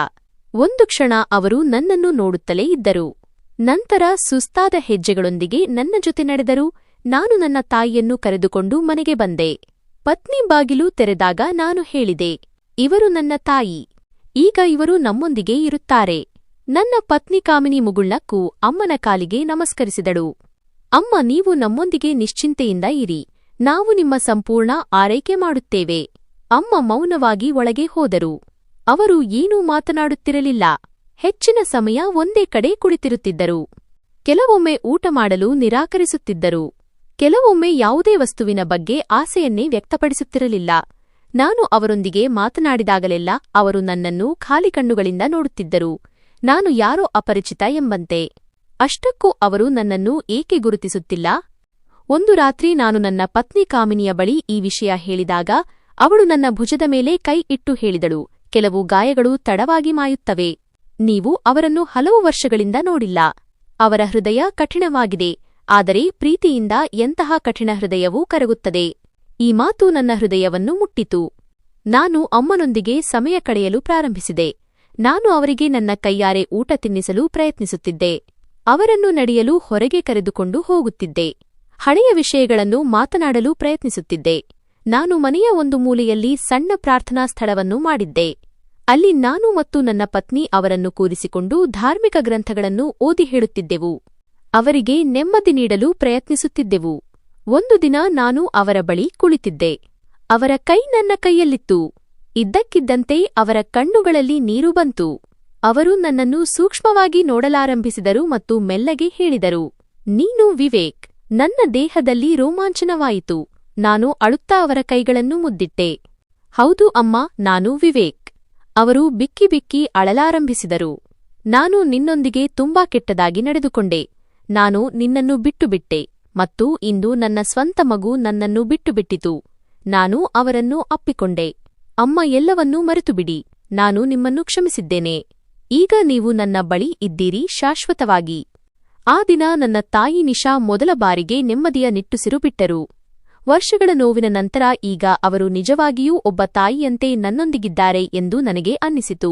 ಒಂದು ಕ್ಷಣ ಅವರು ನನ್ನನ್ನು ನೋಡುತ್ತಲೇ ಇದ್ದರು. ನಂತರ ಸುಸ್ತಾದ ಹೆಜ್ಜೆಗಳೊಂದಿಗೆ ನನ್ನ ಜೊತೆ ನಡೆದರು. ನಾನು ನನ್ನ ತಾಯಿಯನ್ನು ಕರೆದುಕೊಂಡು ಮನೆಗೆ ಬಂದೆ. ಪತ್ನಿ ಬಾಗಿಲು ತೆರೆದಾಗ ನಾನು ಹೇಳಿದೆ, ಇವರು ನನ್ನ ತಾಯಿ. ಈಗ ಇವರು ನಮ್ಮೊಂದಿಗೆ ಇರುತ್ತಾರೆ. ನನ್ನ ಪತ್ನಿ ಕಾಮಿನಿ ಮುಗುಳ್ಳಕ್ಕೂ ಅಮ್ಮನ ಕಾಲಿಗೆ ನಮಸ್ಕರಿಸಿದಳು. ಅಮ್ಮ, ನೀವು ನಮ್ಮೊಂದಿಗೆ ನಿಶ್ಚಿಂತೆಯಿಂದ ಇರಿ. ನಾವು ನಿಮ್ಮ ಸಂಪೂರ್ಣ ಆರೈಕೆ ಮಾಡುತ್ತೇವೆ. ಅಮ್ಮ ಮೌನವಾಗಿ ಒಳಗೆ ಹೋದರು. ಅವರು ಏನೂ ಮಾತನಾಡುತ್ತಿರಲಿಲ್ಲ. ಹೆಚ್ಚಿನ ಸಮಯ ಒಂದೇ ಕಡೆ ಕುಳಿತಿರುತ್ತಿದ್ದರು. ಕೆಲವೊಮ್ಮೆ ಊಟ ಮಾಡಲು ನಿರಾಕರಿಸುತ್ತಿದ್ದರು. ಕೆಲವೊಮ್ಮೆ ಯಾವುದೇ ವಸ್ತುವಿನ ಬಗ್ಗೆ ಆಸೆಯನ್ನೇ ವ್ಯಕ್ತಪಡಿಸುತ್ತಿರಲಿಲ್ಲ. ನಾನು ಅವರೊಂದಿಗೆ ಮಾತನಾಡಿದಾಗಲೆಲ್ಲ ಅವರು ನನ್ನನ್ನು ಖಾಲಿ ಕಣ್ಣುಗಳಿಂದ ನೋಡುತ್ತಿದ್ದರು. ನಾನು ಯಾರೋ ಅಪರಿಚಿತ ಎಂಬಂತೆ. ಅಷ್ಟಕ್ಕೂ ಅವರು ನನ್ನನ್ನು ಏಕೆ ಗುರುತಿಸುತ್ತಿಲ್ಲ? ಒಂದು ರಾತ್ರಿ ನಾನು ನನ್ನ ಪತ್ನಿ ಕಾಮಿನಿಯ ಬಳಿ ಈ ವಿಷಯ ಹೇಳಿದಾಗ ಅವಳು ನನ್ನ ಭುಜದ ಮೇಲೆ ಕೈ ಇಟ್ಟು ಹೇಳಿದಳು, ಕೆಲವು ಗಾಯಗಳು ತಡವಾಗಿ ಮಾಯುತ್ತವೆ. ನೀವು ಅವರನ್ನು ಹಲವು ವರ್ಷಗಳಿಂದ ನೋಡಿಲ್ಲ. ಅವರ ಹೃದಯ ಕಠಿಣವಾಗಿದೆ, ಆದರೆ ಪ್ರೀತಿಯಿಂದ ಎಂತಹ ಕಠಿಣ ಹೃದಯವೂ ಕರಗುತ್ತದೆ. ಈ ಮಾತು ನನ್ನ ಹೃದಯವನ್ನು ಮುಟ್ಟಿತು. ನಾನು ಅಮ್ಮನೊಂದಿಗೆ ಸಮಯ ಕಳೆಯಲು ಪ್ರಾರಂಭಿಸಿದೆ. ನಾನು ಅವರಿಗೆ ನನ್ನ ಕೈಯಾರೆ ಊಟ ತಿನ್ನಿಸಲು ಪ್ರಯತ್ನಿಸುತ್ತಿದ್ದೆ. ಅವರನ್ನು ನಡೆಯಲು ಹೊರಗೆ ಕರೆದುಕೊಂಡು ಹೋಗುತ್ತಿದ್ದೆ. ಹಳೆಯ ವಿಷಯಗಳನ್ನು ಮಾತನಾಡಲು ಪ್ರಯತ್ನಿಸುತ್ತಿದ್ದೆ. ನಾನು ಮನೆಯ ಒಂದು ಮೂಲೆಯಲ್ಲಿ ಸಣ್ಣ ಪ್ರಾರ್ಥನಾ ಸ್ಥಳವನ್ನು ಮಾಡಿದ್ದೆ. ಅಲ್ಲಿ ನಾನು ಮತ್ತು ನನ್ನ ಪತ್ನಿ ಅವರನ್ನು ಕೂರಿಸಿಕೊಂಡು ಧಾರ್ಮಿಕ ಗ್ರಂಥಗಳನ್ನು ಓದಿ ಹೇಳುತ್ತಿದ್ದೆವು. ಅವರಿಗೆ ನೆಮ್ಮದಿ ನೀಡಲು ಪ್ರಯತ್ನಿಸುತ್ತಿದ್ದೆವು. ಒಂದು ದಿನ ನಾನು ಅವರ ಬಳಿ ಕುಳಿತಿದ್ದೆ. ಅವರ ಕೈ ನನ್ನ ಕೈಯಲ್ಲಿತ್ತು. ಇದ್ದಕ್ಕಿದ್ದಂತೆ ಅವರ ಕಣ್ಣುಗಳಲ್ಲಿ ನೀರು ಬಂತು. ಅವರು ನನ್ನನ್ನು ಸೂಕ್ಷ್ಮವಾಗಿ ನೋಡಲಾರಂಭಿಸಿದರು ಮತ್ತು ಮೆಲ್ಲಗೆ ಹೇಳಿದರು, ನೀನು ವಿವೇಕ್. ನನ್ನ ದೇಹದಲ್ಲಿ ರೋಮಾಂಚನವಾಯಿತು. ನಾನು ಅಳುತ್ತಾ ಅವರ ಕೈಗಳನ್ನು ಮುದ್ದಿಟ್ಟೆ. ಹೌದು ಅಮ್ಮ, ನಾನು ವಿವೇಕ್. ಅವರು ಬಿಕ್ಕಿ ಬಿಕ್ಕಿ ಅಳಲಾರಂಭಿಸಿದರು. ನಾನು ನಿನ್ನೊಂದಿಗೆ ತುಂಬಾ ಕೆಟ್ಟದಾಗಿ ನಡೆದುಕೊಂಡೆ. ನಾನು ನಿನ್ನನ್ನು ಬಿಟ್ಟುಬಿಟ್ಟೆ. ಮತ್ತು ಇಂದು ನನ್ನ ಸ್ವಂತ ಮಗು ನನ್ನನ್ನು ಬಿಟ್ಟುಬಿಟ್ಟಿತು. ನಾನು ಅವರನ್ನು ಅಪ್ಪಿಕೊಂಡೆ. ಅಮ್ಮ, ಎಲ್ಲವನ್ನೂ ಮರೆತುಬಿಡಿ. ನಾನು ನಿಮ್ಮನ್ನು ಕ್ಷಮಿಸಿದ್ದೇನೆ. ಈಗ ನೀವು ನನ್ನ ಬಳಿ ಇದ್ದೀರಿ ಶಾಶ್ವತವಾಗಿ. ಆ ದಿನ ನನ್ನ ತಾಯಿ ನಿಶಾ ಮೊದಲ ಬಾರಿಗೆ ನೆಮ್ಮದಿಯ ನಿಟ್ಟುಸಿರು ಬಿಟ್ಟರು. ವರ್ಷಗಳ ನೋವಿನ ನಂತರ ಈಗ ಅವರು ನಿಜವಾಗಿಯೂ ಒಬ್ಬ ತಾಯಿಯಂತೆ ನನ್ನೊಂದಿಗಿದ್ದಾರೆ ಎಂದು ನನಗೆ ಅನ್ನಿಸಿತು.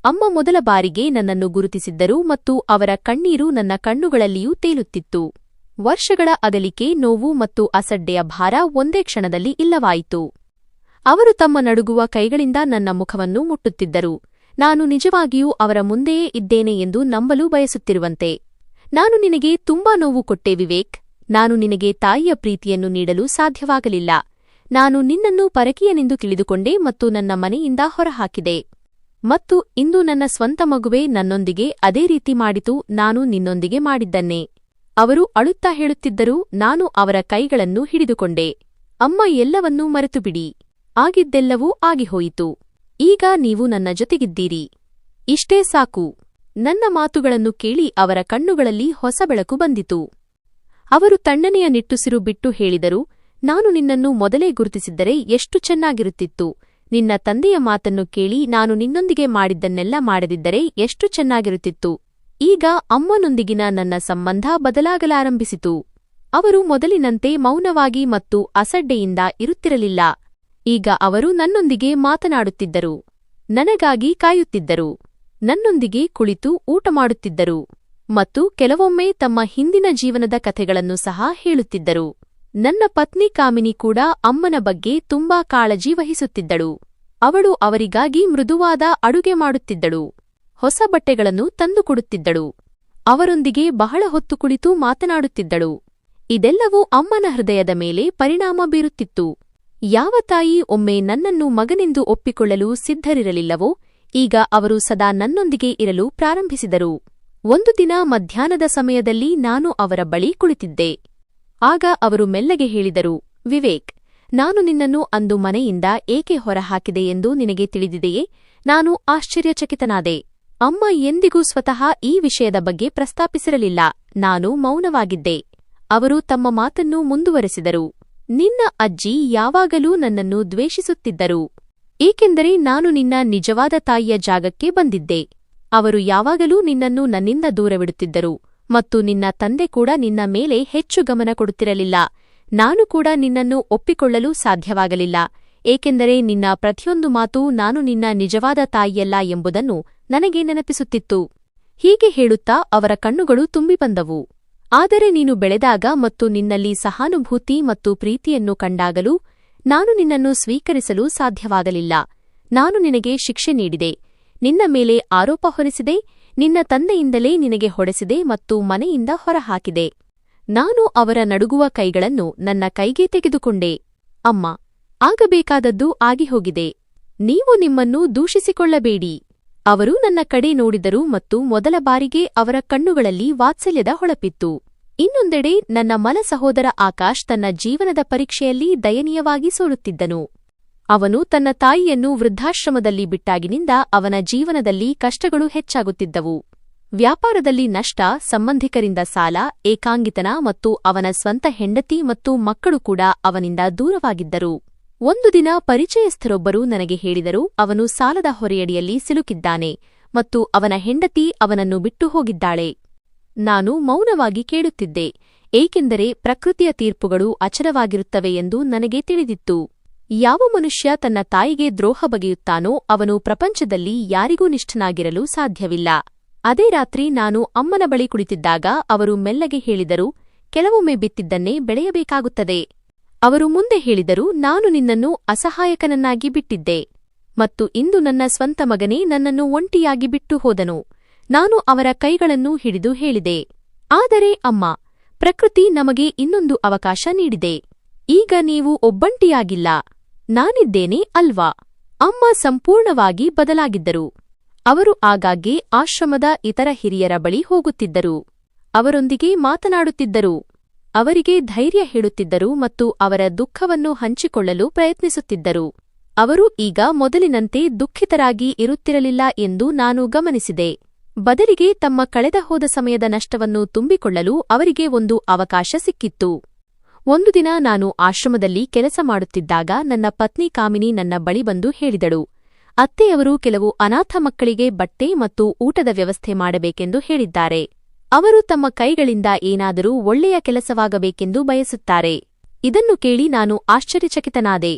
ಅಮ್ಮ ಮೊದಲ ಬಾರಿಗೆ ನನ್ನನ್ನು ಗುರುತಿಸಿದ್ದರು ಮತ್ತು ಅವರ ಕಣ್ಣೀರು ನನ್ನ ಕಣ್ಣುಗಳಲ್ಲಿಯೂ ತೇಲುತ್ತಿತ್ತು. ವರ್ಷಗಳ ಅಗಲಿಕೆ, ನೋವು ಮತ್ತು ಅಸಡ್ಡೆಯ ಭಾರ ಒಂದೇ ಕ್ಷಣದಲ್ಲಿ ಇಲ್ಲವಾಯಿತು. ಅವರು ತಮ್ಮ ನಡುಗುವ ಕೈಗಳಿಂದ ನನ್ನ ಮುಖವನ್ನು ಮುಟ್ಟುತ್ತಿದ್ದರು, ನಾನು ನಿಜವಾಗಿಯೂ ಅವರ ಮುಂದೆಯೇ ಇದ್ದೇನೆ ಎಂದು ನಂಬಲು ಬಯಸುತ್ತಿರುವಂತೆ. ನಾನು ನಿನಗೆ ತುಂಬಾ ನೋವು ಕೊಟ್ಟೆ ವಿವೇಕ್. ನಾನು ನಿನಗೆ ತಾಯಿಯ ಪ್ರೀತಿಯನ್ನು ನೀಡಲು ಸಾಧ್ಯವಾಗಲಿಲ್ಲ. ನಾನು ನಿನ್ನನ್ನು ಪರಕೀಯನೆಂದು ತಿಳಿದುಕೊಂಡೆ ಮತ್ತು ನನ್ನ ಮನೆಯಿಂದ ಹೊರಹಾಕಿದೆ. ಮತ್ತು ಇಂದು ನನ್ನ ಸ್ವಂತ ಮಗುವೇ ನನ್ನೊಂದಿಗೆ ಅದೇ ರೀತಿ ಮಾಡಿತು. ನಾನು ನಿನ್ನೊಂದಿಗೆ ಮಾಡಿದ್ದನ್ನೇ. ಅವರು ಅಳುತ್ತಾ ಹೇಳುತ್ತಿದ್ದರು. ನಾನು ಅವರ ಕೈಗಳನ್ನು ಹಿಡಿದುಕೊಂಡೆ. ಅಮ್ಮ, ಎಲ್ಲವನ್ನೂ ಮರೆತುಬಿಡಿ. ಆಗಿದ್ದೆಲ್ಲವೂ ಆಗಿಹೋಯಿತು. ಈಗ ನೀವು ನನ್ನ ಜೊತೆಗಿದ್ದೀರಿ. ಇಷ್ಟೇ ಸಾಕು. ನನ್ನ ಮಾತುಗಳನ್ನು ಕೇಳಿ ಅವರ ಕಣ್ಣುಗಳಲ್ಲಿ ಹೊಸ ಬೆಳಕು ಬಂದಿತು. ಅವರು ತಣ್ಣನೆಯ ನಿಟ್ಟುಸಿರು ಬಿಟ್ಟು ಹೇಳಿದರು, ನಾನು ನಿನ್ನನ್ನು ಮೊದಲೇ ಗುರುತಿಸಿದ್ದರೆ ಎಷ್ಟು ಚೆನ್ನಾಗಿರುತ್ತಿತ್ತು. ನಿನ್ನ ತಂದೆಯ ಮಾತನ್ನು ಕೇಳಿ ನಾನು ನಿನ್ನೊಂದಿಗೆ ಮಾಡಿದ್ದನ್ನೆಲ್ಲ ಮಾಡದಿದ್ದರೆ ಎಷ್ಟು ಚೆನ್ನಾಗಿರುತ್ತಿತ್ತು. ಈಗ ಅಮ್ಮನೊಂದಿಗಿನ ನನ್ನ ಸಂಬಂಧ ಬದಲಾಗಲಾರಂಭಿಸಿತು. ಅವರು ಮೊದಲಿನಂತೆ ಮೌನವಾಗಿ ಮತ್ತು ಅಸಡ್ಡೆಯಿಂದ ಇರುತ್ತಿರಲಿಲ್ಲ. ಈಗ ಅವರು ನನ್ನೊಂದಿಗೆ ಮಾತನಾಡುತ್ತಿದ್ದರು, ನನಗಾಗಿ ಕಾಯುತ್ತಿದ್ದರು, ನನ್ನೊಂದಿಗೆ ಕುಳಿತು ಊಟ ಮಾಡುತ್ತಿದ್ದರು ಮತ್ತು ಕೆಲವೊಮ್ಮೆ ತಮ್ಮ ಹಿಂದಿನ ಜೀವನದ ಕಥೆಗಳನ್ನು ಸಹ ಹೇಳುತ್ತಿದ್ದರು. ನನ್ನ ಪತ್ನಿ ಕಾಮಿನಿ ಕೂಡ ಅಮ್ಮನ ಬಗ್ಗೆ ತುಂಬಾ ಕಾಳಜಿ ವಹಿಸುತ್ತಿದ್ದಳು. ಅವಳು ಅವರಿಗಾಗಿ ಮೃದುವಾದ ಅಡುಗೆ ಮಾಡುತ್ತಿದ್ದಳು, ಹೊಸ ಬಟ್ಟೆಗಳನ್ನು ತಂದುಕೊಡುತ್ತಿದ್ದಳು, ಅವರೊಂದಿಗೆ ಬಹಳ ಹೊತ್ತು ಕುಳಿತು ಮಾತನಾಡುತ್ತಿದ್ದಳು. ಇದೆಲ್ಲವೂ ಅಮ್ಮನ ಹೃದಯದ ಮೇಲೆ ಪರಿಣಾಮ ಬೀರುತ್ತಿತ್ತು. ಯಾವ ತಾಯಿ ಒಮ್ಮೆ ನನ್ನನ್ನು ಮಗನೆಂದು ಒಪ್ಪಿಕೊಳ್ಳಲು ಸಿದ್ಧರಿರಲಿಲ್ಲವೋ, ಈಗ ಅವರು ಸದಾ ನನ್ನೊಂದಿಗೆ ಇರಲು ಪ್ರಾರಂಭಿಸಿದರು. ಒಂದು ದಿನ ಮಧ್ಯಾಹ್ನದ ಸಮಯದಲ್ಲಿ ನಾನು ಅವರ ಬಳಿ ಕುಳಿತಿದ್ದೆ. ಆಗ ಅವರು ಮೆಲ್ಲಗೆ ಹೇಳಿದರು, ವಿವೇಕ್, ನಾನು ನಿನ್ನನ್ನು ಅಂದು ಮನೆಯಿಂದ ಏಕೆ ಹೊರಹಾಕಿದೆ ಎಂದು ನಿನಗೆ ತಿಳಿದಿದೆಯೇ? ನಾನು ಆಶ್ಚರ್ಯಚಕಿತನಾದೆ. ಅಮ್ಮ ಎಂದಿಗೂ ಸ್ವತಃ ಈ ವಿಷಯದ ಬಗ್ಗೆ ಪ್ರಸ್ತಾಪಿಸಿರಲಿಲ್ಲ. ನಾನು ಮೌನವಾಗಿದ್ದೆ. ಅವರು ತಮ್ಮ ಮಾತನ್ನು ಮುಂದುವರೆಸಿದರು, ನಿನ್ನ ಅಜ್ಜಿ ಯಾವಾಗಲೂ ನನ್ನನ್ನು ದ್ವೇಷಿಸುತ್ತಿದ್ದರು, ಏಕೆಂದರೆ ನಾನು ನಿನ್ನ ನಿಜವಾದ ತಾಯಿಯ ಜಾಗಕ್ಕೆ ಬಂದಿದ್ದೆ. ಅವರು ಯಾವಾಗಲೂ ನಿನ್ನನ್ನು ನನ್ನಿಂದ ದೂರವಿಡುತ್ತಿದ್ದರು ಮತ್ತು ನಿನ್ನ ತಂದೆ ಕೂಡ ನಿನ್ನ ಮೇಲೆ ಹೆಚ್ಚು ಗಮನ ಕೊಡುತ್ತಿರಲಿಲ್ಲ. ನಾನು ಕೂಡ ನಿನ್ನನ್ನು ಒಪ್ಪಿಕೊಳ್ಳಲು ಸಾಧ್ಯವಾಗಲಿಲ್ಲ, ಏಕೆಂದರೆ ನಿನ್ನ ಪ್ರತಿಯೊಂದು ಮಾತು ನಾನು ನಿನ್ನ ನಿಜವಾದ ತಾಯಿಯಲ್ಲ ಎಂಬುದನ್ನು ನನಗೆ ನೆನಪಿಸುತ್ತಿತ್ತು. ಹೀಗೆ ಹೇಳುತ್ತಾ ಅವರ ಕಣ್ಣುಗಳು ತುಂಬಿ ಬಂದವು. ಆದರೆ ನೀನು ಬೆಳೆದಾಗ ಮತ್ತು ನಿನ್ನಲ್ಲಿ ಸಹಾನುಭೂತಿ ಮತ್ತು ಪ್ರೀತಿಯನ್ನು ಕಂಡಾಗಲೂ ನಾನು ನಿನ್ನನ್ನು ಸ್ವೀಕರಿಸಲು ಸಾಧ್ಯವಾಗಲಿಲ್ಲ. ನಾನು ನಿನಗೆ ಶಿಕ್ಷೆ ನೀಡಿದೆ, ನಿನ್ನ ಮೇಲೆ ಆರೋಪ ಹೊರಿಸಿದೆ, ನಿನ್ನ ತಂದೆಯಿಂದಲೇ ನಿನಗೆ ಹೊಡೆಸಿದೆ ಮತ್ತು ಮನೆಯಿಂದ ಹೊರಹಾಕಿದೆ. ನಾನು ಅವರ ನಡುಗುವ ಕೈಗಳನ್ನು ನನ್ನ ಕೈಗೆ ತೆಗೆದುಕೊಂಡೆ. ಅಮ್ಮ, ಆಗಬೇಕಾದದ್ದು ಆಗಿಹೋಗಿದೆ. ನೀವು ನಿಮ್ಮನ್ನು ದೂಷಿಸಿಕೊಳ್ಳಬೇಡಿ. ಅವರು ನನ್ನ ಕಡೆ ನೋಡಿದರು ಮತ್ತು ಮೊದಲ ಬಾರಿಗೆ ಅವರ ಕಣ್ಣುಗಳಲ್ಲಿ ವಾತ್ಸಲ್ಯದ ಹೊಳಪಿತ್ತು. ಇನ್ನೊಂದೆಡೆ ನನ್ನ ಮಲ ಸಹೋದರ ಆಕಾಶ್ ತನ್ನ ಜೀವನದ ಪರೀಕ್ಷೆಯಲ್ಲಿ ದಯನೀಯವಾಗಿ ಸೋಲುತ್ತಿದ್ದನು. ಅವನು ತನ್ನ ತಾಯಿಯನ್ನು ವೃದ್ಧಾಶ್ರಮದಲ್ಲಿ ಬಿಟ್ಟಾಗಿನಿಂದ ಅವನ ಜೀವನದಲ್ಲಿ ಕಷ್ಟಗಳು ಹೆಚ್ಚಾಗುತ್ತಿದ್ದವು. ವ್ಯಾಪಾರದಲ್ಲಿ ನಷ್ಟ, ಸಂಬಂಧಿಕರಿಂದ ಸಾಲ, ಏಕಾಂಗಿತನ ಮತ್ತು ಅವನ ಸ್ವಂತ ಹೆಂಡತಿ ಮತ್ತು ಮಕ್ಕಳು ಕೂಡ ಅವನಿಂದ ದೂರವಾಗಿದ್ದರು. ಒಂದು ದಿನ ಪರಿಚಯಸ್ಥರೊಬ್ಬರು ನನಗೆ ಹೇಳಿದರು, ಅವನು ಸಾಲದ ಹೊರೆಯಡಿಯಲ್ಲಿ ಸಿಲುಕಿದ್ದಾನೆ ಮತ್ತು ಅವನ ಹೆಂಡತಿ ಅವನನ್ನು ಬಿಟ್ಟು ಹೋಗಿದ್ದಾಳೆ. ನಾನು ಮೌನವಾಗಿ ಕೇಳುತ್ತಿದ್ದೆ, ಏಕೆಂದರೆ ಪ್ರಕೃತಿಯ ತೀರ್ಪುಗಳು ಅಚಲವಾಗಿರುತ್ತವೆ ಎಂದು ನನಗೆ ತಿಳಿದಿತ್ತು. ಯಾವ ಮನುಷ್ಯ ತನ್ನ ತಾಯಿಗೆ ದ್ರೋಹ ಬಗೆಯುತ್ತಾನೋ ಅವನು ಪ್ರಪಂಚದಲ್ಲಿ ಯಾರಿಗೂ ನಿಷ್ಠನಾಗಿರಲು ಸಾಧ್ಯವಿಲ್ಲ. ಅದೇ ರಾತ್ರಿ ನಾನು ಅಮ್ಮನ ಬಳಿ ಕುಳಿತಿದ್ದಾಗ ಅವರು ಮೆಲ್ಲಗೆ ಹೇಳಿದರು, ಕೆಲವೊಮ್ಮೆ ಬಿತ್ತಿದ್ದನ್ನೇ ಬೆಳೆಯಬೇಕಾಗುತ್ತದೆ. ಅವರು ಮುಂದೆ ಹೇಳಿದರು, ನಾನು ನಿನ್ನನ್ನು ಅಸಹಾಯಕನನ್ನಾಗಿ ಬಿಟ್ಟಿದ್ದೆ ಮತ್ತು ಇಂದು ನನ್ನ ಸ್ವಂತ ಮಗನೇ ನನ್ನನ್ನು ಒಂಟಿಯಾಗಿ ಬಿಟ್ಟು ಹೋದನು. ನಾನು ಅವರ ಕೈಗಳನ್ನು ಹಿಡಿದು ಹೇಳಿದೆ, ಆದರೆ ಅಮ್ಮ, ಪ್ರಕೃತಿ ನಮಗೆ ಇನ್ನೊಂದು ಅವಕಾಶ ನೀಡಿದೆ. ಈಗ ನೀವು ಒಬ್ಬಂಟಿಯಾಗಿಲ್ಲ, ನಾನಿದ್ದೇನೆ ಅಲ್ವಾ? ಅಮ್ಮ ಸಂಪೂರ್ಣವಾಗಿ ಬದಲಾಗಿದ್ದರು. ಅವರು ಆಗಾಗ್ಗೆ ಆಶ್ರಮದ ಇತರ ಹಿರಿಯರ ಬಳಿ ಹೋಗುತ್ತಿದ್ದರು, ಅವರೊಂದಿಗೆ ಮಾತನಾಡುತ್ತಿದ್ದರು, ಅವರಿಗೆ ಧೈರ್ಯ ಹೇಳುತ್ತಿದ್ದರು ಮತ್ತು ಅವರ ದುಃಖವನ್ನು ಹಂಚಿಕೊಳ್ಳಲು ಪ್ರಯತ್ನಿಸುತ್ತಿದ್ದರು. ಅವರು ಈಗ ಮೊದಲಿನಂತೆ ದುಃಖಿತರಾಗಿ ಇರುತ್ತಿರಲಿಲ್ಲ ಎಂದು ನಾನು ಗಮನಿಸಿದೆ. ಬದಲಿಗೆ ತಮ್ಮ ಕಳೆದ ಹೋದ ಸಮಯದ ನಷ್ಟವನ್ನು ತುಂಬಿಕೊಳ್ಳಲು ಅವರಿಗೆ ಒಂದು ಅವಕಾಶ ಸಿಕ್ಕಿತ್ತು. ಒಂದು ದಿನ ನಾನು ಆಶ್ರಮದಲ್ಲಿ ಕೆಲಸ ಮಾಡುತ್ತಿದ್ದಾಗ ನನ್ನ ಪತ್ನಿ ಕಾಮಿನಿ ನನ್ನ ಬಳಿ ಬಂದು ಹೇಳಿದಳು, ಅತ್ತೆಯವರು ಕೆಲವು ಅನಾಥ ಮಕ್ಕಳಿಗೆ ಬಟ್ಟೆ ಮತ್ತು ಊಟದ ವ್ಯವಸ್ಥೆ ಮಾಡಬೇಕೆಂದು ಹೇಳಿದ್ದಾರೆ. ಅವರು ತಮ್ಮ ಕೈಗಳಿಂದ ಏನಾದರೂ ಒಳ್ಳೆಯ ಕೆಲಸವಾಗಬೇಕೆಂದು ಬಯಸುತ್ತಾರೆ. ಇದನ್ನು ಕೇಳಿ ನಾನು ಆಶ್ಚರ್ಯಚಕಿತನಾದೆ.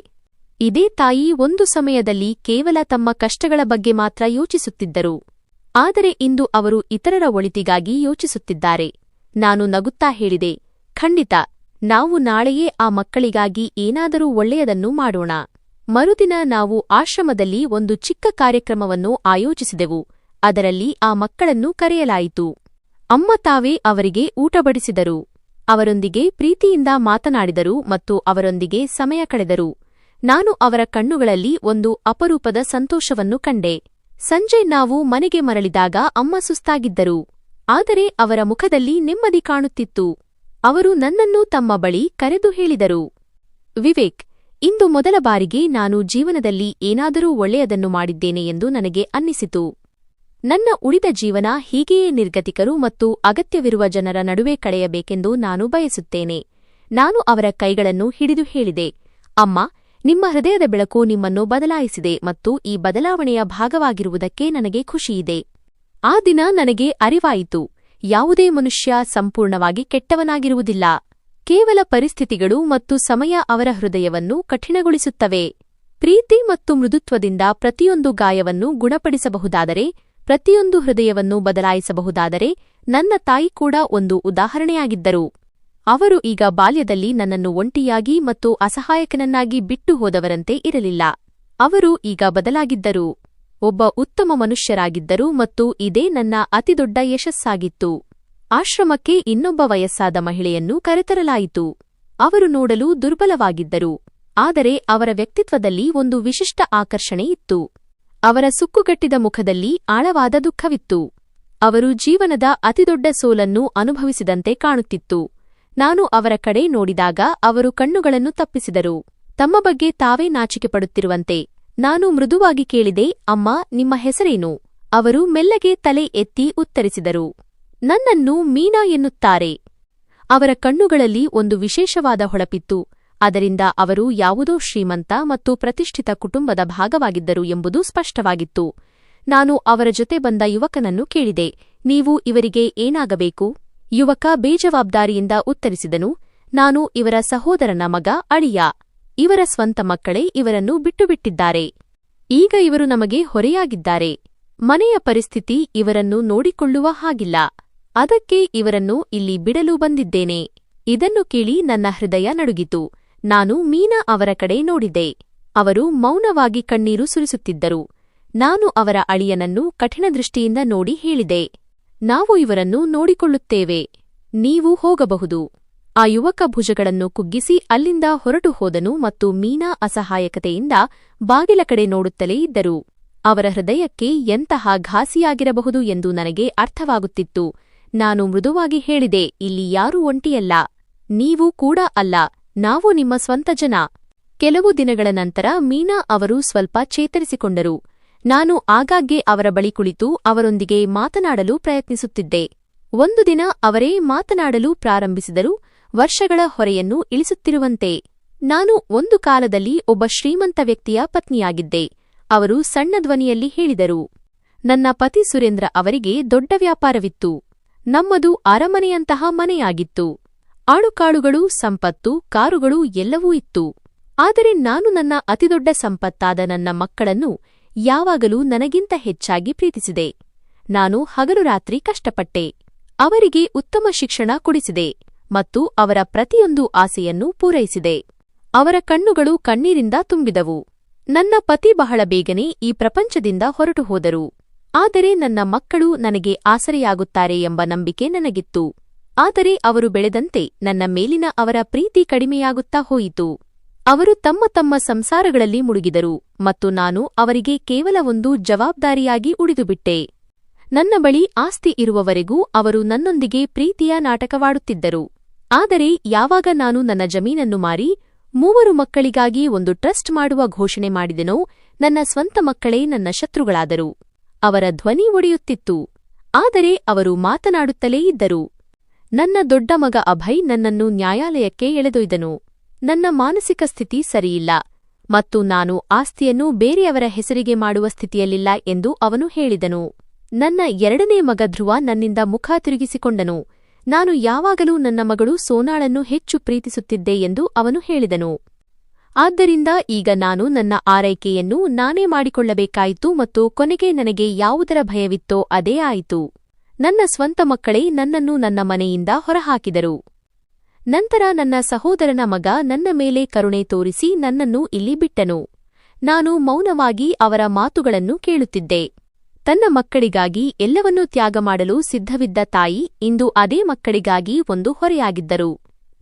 ಇದೇ ತಾಯಿ ಒಂದು ಸಮಯದಲ್ಲಿ ಕೇವಲ ತಮ್ಮ ಕಷ್ಟಗಳ ಬಗ್ಗೆ ಮಾತ್ರ ಯೋಚಿಸುತ್ತಿದ್ದರು. ಆದರೆ ಇಂದು ಅವರು ಇತರರ ಒಳಿತಿಗಾಗಿ ಯೋಚಿಸುತ್ತಿದ್ದಾರೆ. ನಾನು ನಗುತ್ತಾ ಹೇಳಿದೆ, ಖಂಡಿತ, ನಾವು ನಾಳೆಯೇ ಆ ಮಕ್ಕಳಿಗಾಗಿ ಏನಾದರೂ ಒಳ್ಳೆಯದನ್ನು ಮಾಡೋಣ. ಮರುದಿನ ನಾವು ಆಶ್ರಮದಲ್ಲಿ ಒಂದು ಚಿಕ್ಕ ಕಾರ್ಯಕ್ರಮವನ್ನು ಆಯೋಜಿಸಿದೆವು. ಅದರಲ್ಲಿ ಆ ಮಕ್ಕಳನ್ನು ಕರೆಯಲಾಯಿತು. ಅಮ್ಮ ತಾವೇ ಅವರಿಗೆ ಊಟ ಬಡಿಸಿದರು. ಅವರೊಂದಿಗೆ ಪ್ರೀತಿಯಿಂದ ಮಾತನಾಡಿದರು ಮತ್ತು ಅವರೊಂದಿಗೆ ಸಮಯ ಕಳೆದರು. ನಾನು ಅವರ ಕಣ್ಣುಗಳಲ್ಲಿ ಒಂದು ಅಪರೂಪದ ಸಂತೋಷವನ್ನು ಕಂಡೆ. ಸಂಜೆ ನಾವು ಮನೆಗೆ ಮರಳಿದಾಗ ಅಮ್ಮ ಸುಸ್ತಾಗಿದ್ದರು. ಆದರೆ ಅವರ ಮುಖದಲ್ಲಿ ನೆಮ್ಮದಿ ಕಾಣುತ್ತಿತ್ತು. ಅವರು ನನ್ನನ್ನು ತಮ್ಮ ಬಳಿ ಕರೆದು ಹೇಳಿದರು, ವಿವೇಕ್, ಇಂದು ಮೊದಲ ಬಾರಿಗೆ ನಾನು ಜೀವನದಲ್ಲಿ ಏನಾದರೂ ಒಳ್ಳೆಯದನ್ನು ಮಾಡಿದ್ದೇನೆ ಎಂದು ನನಗೆ ಅನ್ನಿಸಿತು. ನನ್ನ ಉಳಿದ ಜೀವನ ಹೀಗೆಯೇ ನಿರ್ಗತಿಕರು ಮತ್ತು ಅಗತ್ಯವಿರುವ ಜನರ ನಡುವೆ ಕಳೆಯಬೇಕೆಂದು ನಾನು ಬಯಸುತ್ತೇನೆ. ನಾನು ಅವರ ಕೈಗಳನ್ನು ಹಿಡಿದು ಹೇಳಿದೆ, ಅಮ್ಮ, ನಿಮ್ಮ ಹೃದಯದ ಬೆಳಕು ನಿಮ್ಮನ್ನು ಬದಲಾಯಿಸಿದೆ ಮತ್ತು ಈ ಬದಲಾವಣೆಯ ಭಾಗವಾಗಿರುವುದಕ್ಕೆ ನನಗೆ ಖುಷಿಯಿದೆ. ಆ ದಿನ ನನಗೆ ಅರಿವಾಯಿತು, ಯಾವುದೇ ಮನುಷ್ಯ ಸಂಪೂರ್ಣವಾಗಿ ಕೆಟ್ಟವನಾಗಿರುವುದಿಲ್ಲ. ಕೇವಲ ಪರಿಸ್ಥಿತಿಗಳು ಮತ್ತು ಸಮಯ ಅವರ ಹೃದಯವನ್ನು ಕಠಿಣಗೊಳಿಸುತ್ತವೆ. ಪ್ರೀತಿ ಮತ್ತು ಮೃದುತ್ವದಿಂದ ಪ್ರತಿಯೊಂದು ಗಾಯವನ್ನು ಗುಣಪಡಿಸಬಹುದಾದರೆ, ಪ್ರತಿಯೊಂದು ಹೃದಯವನ್ನು ಬದಲಾಯಿಸಬಹುದಾದರೆ, ನನ್ನ ತಾಯಿ ಕೂಡ ಒಂದು ಉದಾಹರಣೆಯಾಗಿದ್ದರು. ಅವರು ಈಗ ಬಾಲ್ಯದಲ್ಲಿ ನನ್ನನ್ನು ಒಂಟಿಯಾಗಿ ಮತ್ತು ಅಸಹಾಯಕನನ್ನಾಗಿ ಬಿಟ್ಟು ಹೋದವರಂತೆ ಇರಲಿಲ್ಲ. ಅವರು ಈಗ ಬದಲಾಗಿದ್ದರು. ಒಬ್ಬ ಉತ್ತಮ ಮನುಷ್ಯರಾಗಿದ್ದರು ಮತ್ತು ಇದೇ ನನ್ನ ಅತಿದೊಡ್ಡ ಯಶಸ್ಸಾಗಿತ್ತು. ಆಶ್ರಮಕ್ಕೆ ಇನ್ನೊಬ್ಬ ವಯಸ್ಸಾದ ಮಹಿಳೆಯನ್ನು ಕರೆತರಲಾಯಿತು. ಅವರು ನೋಡಲು ದುರ್ಬಲವಾಗಿದ್ದರು. ಆದರೆ ಅವರ ವ್ಯಕ್ತಿತ್ವದಲ್ಲಿ ಒಂದು ವಿಶಿಷ್ಟ ಆಕರ್ಷಣೆ ಇತ್ತು. ಅವರ ಸುಕ್ಕುಗಟ್ಟಿದ ಮುಖದಲ್ಲಿ ಆಳವಾದ ದುಃಖವಿತ್ತು. ಅವರು ಜೀವನದ ಅತಿದೊಡ್ಡ ಸೋಲನ್ನು ಅನುಭವಿಸಿದಂತೆ ಕಾಣುತ್ತಿತ್ತು. ನಾನು ಅವರ ಕಡೆ ನೋಡಿದಾಗ ಅವರು ಕಣ್ಣುಗಳನ್ನು ತಪ್ಪಿಸಿದರು, ತಮ್ಮ ಬಗ್ಗೆ ತಾವೇ ನಾಚಿಕೆಪಡುತ್ತಿರುವಂತೆ. ನಾನು ಮೃದುವಾಗಿ ಕೇಳಿದೆ, ಅಮ್ಮ, ನಿಮ್ಮ ಹೆಸರೇನು? ಅವರು ಮೆಲ್ಲಗೆ ತಲೆ ಎತ್ತಿ ಉತ್ತರಿಸಿದರು, ನನ್ನನ್ನು ಮೀನಾ ಎನ್ನುತ್ತಾರೆ. ಅವರ ಕಣ್ಣುಗಳಲ್ಲಿ ಒಂದು ವಿಶೇಷವಾದ ಹೊಳಪಿತ್ತು. ಅದರಿಂದ ಅವರು ಯಾವುದೋ ಶ್ರೀಮಂತ ಮತ್ತು ಪ್ರತಿಷ್ಠಿತ ಕುಟುಂಬದ ಭಾಗವಾಗಿದ್ದರು ಎಂಬುದು ಸ್ಪಷ್ಟವಾಗಿತ್ತು. ನಾನು ಅವರ ಜೊತೆ ಬಂದ ಯುವಕನನ್ನು ಕೇಳಿದೆ, ನೀವು ಇವರಿಗೆ ಏನಾಗಬೇಕು? ಯುವಕ ಬೇಜವಾಬ್ದಾರಿಯಿಂದ ಉತ್ತರಿಸಿದನು, ನಾನು ಇವರ ಸಹೋದರನ ಮಗ, ಅಳಿಯ. ಇವರ ಸ್ವಂತ ಮಕ್ಕಳೇ ಇವರನ್ನು ಬಿಟ್ಟುಬಿಟ್ಟಿದ್ದಾರೆ. ಈಗ ಇವರು ನಮಗೆ ಹೊರೆಯಾಗಿದ್ದಾರೆ. ಮನೆಯ ಪರಿಸ್ಥಿತಿ ಇವರನ್ನು ನೋಡಿಕೊಳ್ಳುವ ಹಾಗಿಲ್ಲ. ಅದಕ್ಕೆ ಇವರನ್ನು ಇಲ್ಲಿ ಬಿಡಲು ಬಂದಿದ್ದೇನೆ. ಇದನ್ನು ಕೇಳಿ ನನ್ನ ಹೃದಯ ನಡುಗಿತು. ನಾನು ಮೀನಾ ಅವರ ಕಡೆ ನೋಡಿದೆ. ಅವರು ಮೌನವಾಗಿ ಕಣ್ಣೀರು ಸುರಿಸುತ್ತಿದ್ದರು. ನಾನು ಅವರ ಅಳಿಯನನ್ನು ಕಠಿಣ ದೃಷ್ಟಿಯಿಂದ ನೋಡಿ ಹೇಳಿದೆ, ನಾವು ಇವರನ್ನು ನೋಡಿಕೊಳ್ಳುತ್ತೇವೆ. ನೀವು ಹೋಗಬಹುದು. ಆ ಯುವಕ ಭುಜಗಳನ್ನು ಕುಗ್ಗಿಸಿ ಅಲ್ಲಿಂದ ಹೊರಟು ಹೋದನು ಮತ್ತು ಮೀನಾ ಅಸಹಾಯಕತೆಯಿಂದ ಬಾಗಿಲ ಕಡೆ ನೋಡುತ್ತಲೇ ಇದ್ದರು. ಅವರ ಹೃದಯಕ್ಕೆ ಎಂತಹ ಘಾಸಿಯಾಗಿರಬಹುದು ಎಂದು ನನಗೆ ಅರ್ಥವಾಗುತ್ತಿತ್ತು. ನಾನು ಮೃದುವಾಗಿ ಹೇಳಿದೆ, ಇಲ್ಲಿ ಯಾರೂ ಒಂಟಿಯಲ್ಲ. ನೀವು ಕೂಡ ಅಲ್ಲ. ನಾವು ನಿಮ್ಮ ಸ್ವಂತ ಜನ. ಕೆಲವು ದಿನಗಳ ನಂತರ ಮೀನಾ ಅವರು ಸ್ವಲ್ಪ ಚೇತರಿಸಿಕೊಂಡರು. ನಾನು ಆಗಾಗ್ಗೆ ಅವರ ಬಳಿ ಕುಳಿತು ಅವರೊಂದಿಗೆ ಮಾತನಾಡಲು ಪ್ರಯತ್ನಿಸುತ್ತಿದ್ದೆ. ಒಂದು ದಿನ ಅವರೇ ಮಾತನಾಡಲು ಪ್ರಾರಂಭಿಸಿದರು, ವರ್ಷಗಳ ಹೊರೆಯನ್ನು ಇಳಿಸುತ್ತಿರುವಂತೆ. ನಾನು ಒಂದು ಕಾಲದಲ್ಲಿ ಒಬ್ಬ ಶ್ರೀಮಂತ ವ್ಯಕ್ತಿಯ ಪತ್ನಿಯಾಗಿದ್ದೆ. ಅವರು ಸಣ್ಣ ಧ್ವನಿಯಲ್ಲಿ ಹೇಳಿದರು, ನನ್ನ ಪತಿ ಸುರೇಂದ್ರ ಅವರಿಗೆ ದೊಡ್ಡ ವ್ಯಾಪಾರವಿತ್ತು. ನಮ್ಮದು ಅರಮನೆಯಂತಹ ಮನೆಯಾಗಿತ್ತು. ಆಳುಕಾಳುಗಳು, ಸಂಪತ್ತು, ಕಾರುಗಳು ಎಲ್ಲವೂ ಇತ್ತು. ಆದರೆ ನಾನು ನನ್ನ ಅತಿದೊಡ್ಡ ಸಂಪತ್ತಾದ ನನ್ನ ಮಕ್ಕಳನ್ನು ಯಾವಾಗಲೂ ನನಗಿಂತ ಹೆಚ್ಚಾಗಿ ಪ್ರೀತಿಸಿದೆ. ನಾನು ಹಗಲು ರಾತ್ರಿ ಕಷ್ಟಪಟ್ಟೆ. ಅವರಿಗೆ ಉತ್ತಮ ಶಿಕ್ಷಣ ಕೊಡಿಸಿದೆ ಮತ್ತು ಅವರ ಪ್ರತಿಯೊಂದು ಆಸೆಯನ್ನು ಪೂರೈಸಿದೆ. ಅವರ ಕಣ್ಣುಗಳು ಕಣ್ಣೀರಿಂದ ತುಂಬಿದವು. ನನ್ನ ಪತಿ ಬಹಳ ಬೇಗನೆ ಈ ಪ್ರಪಂಚದಿಂದ ಹೊರಟು ಹೋದರು. ಆದರೆ ನನ್ನ ಮಕ್ಕಳು ನನಗೆ ಆಸರೆಯಾಗುತ್ತಾರೆ ಎಂಬ ನಂಬಿಕೆ ನನಗಿತ್ತು. ಆದರೆ ಅವರು ಬೆಳೆದಂತೆ ನನ್ನ ಮೇಲಿನ ಅವರ ಪ್ರೀತಿ ಕಡಿಮೆಯಾಗುತ್ತಾ ಹೋಯಿತು. ಅವರು ತಮ್ಮ ತಮ್ಮ ಸಂಸಾರಗಳಲ್ಲಿ ಮುಳುಗಿದರು ಮತ್ತು ನಾನು ಅವರಿಗೆ ಕೇವಲ ಒಂದು ಜವಾಬ್ದಾರಿಯಾಗಿ ಉಳಿದುಬಿಟ್ಟೆ. ನನ್ನ ಬಳಿ ಆಸ್ತಿ ಇರುವವರೆಗೂ ಅವರು ನನ್ನೊಂದಿಗೆ ಪ್ರೀತಿಯ ನಾಟಕವಾಡುತ್ತಿದ್ದರು. ಆದರೆ ಯಾವಾಗ ನಾನು ನನ್ನ ಜಮೀನನ್ನು ಮಾರಿ 3 ಮಕ್ಕಳಿಗಾಗಿ ಒಂದು ಟ್ರಸ್ಟ್ ಮಾಡುವ ಘೋಷಣೆ ಮಾಡಿದೆನೋ, ನನ್ನ ಸ್ವಂತ ಮಕ್ಕಳೇ ನನ್ನ ಶತ್ರುಗಳಾದರು. ಅವರ ಧ್ವನಿ ಒಡೆಯುತ್ತಿತ್ತು. ಆದರೆ ಅವರು ಮಾತನಾಡುತ್ತಲೇ ಇದ್ದರು. ನನ್ನ ದೊಡ್ಡ ಮಗ ಅಭಯ್ ನನ್ನನ್ನು ನ್ಯಾಯಾಲಯಕ್ಕೆ ಎಳೆದೊಯ್ದನು. ನನ್ನ ಮಾನಸಿಕ ಸ್ಥಿತಿ ಸರಿಯಿಲ್ಲ ಮತ್ತು ನಾನು ಆಸ್ತಿಯನ್ನು ಬೇರೆಯವರ ಹೆಸರಿಗೆ ಮಾಡುವ ಸ್ಥಿತಿಯಲ್ಲಿಲ್ಲ ಎಂದು ಅವನು ಹೇಳಿದನು. ನನ್ನ ಎರಡನೇ ಮಗ ಧ್ರುವ ನನ್ನಿಂದ ಮುಖ ತಿರುಗಿಸಿಕೊಂಡನು. ನಾನು ಯಾವಾಗಲೂ ನನ್ನ ಮಗಳು ಸೋನಾಳನ್ನು ಹೆಚ್ಚು ಪ್ರೀತಿಸುತ್ತಿದ್ದೆ ಎಂದು ಅವನು ಹೇಳಿದನು. ಆದ್ದರಿಂದ ಈಗ ನಾನು ನನ್ನ ಆರೈಕೆಯನ್ನು ನಾನೇ ಮಾಡಿಕೊಳ್ಳಬೇಕಾಯಿತು ಮತ್ತು ಕೊನೆಗೆ ನನಗೆ ಯಾವುದರ ಭಯವಿತ್ತೋ ಅದೇ ಆಯಿತು. ನನ್ನ ಸ್ವಂತ ಮಕ್ಕಳೇ ನನ್ನನ್ನು ನನ್ನ ಮನೆಯಿಂದ ಹೊರಹಾಕಿದರು. ನಂತರ ನನ್ನ ಸಹೋದರನ ಮಗ ನನ್ನ ಮೇಲೆ ಕರುಣೆ ತೋರಿಸಿ ನನ್ನನ್ನು ಇಲ್ಲಿ ಬಿಟ್ಟನು. ನಾನು ಮೌನವಾಗಿ ಅವರ ಮಾತುಗಳನ್ನು ಕೇಳುತ್ತಿದ್ದೆ. ತನ್ನ ಮಕ್ಕಳಿಗಾಗಿ ಎಲ್ಲವನ್ನೂ ತ್ಯಾಗ ಮಾಡಲು ಸಿದ್ಧವಿದ್ದ ತಾಯಿ ಇಂದು ಅದೇ ಮಕ್ಕಳಿಗಾಗಿ ಒಂದು ಹೊರೆಯಾಗಿದ್ದರು.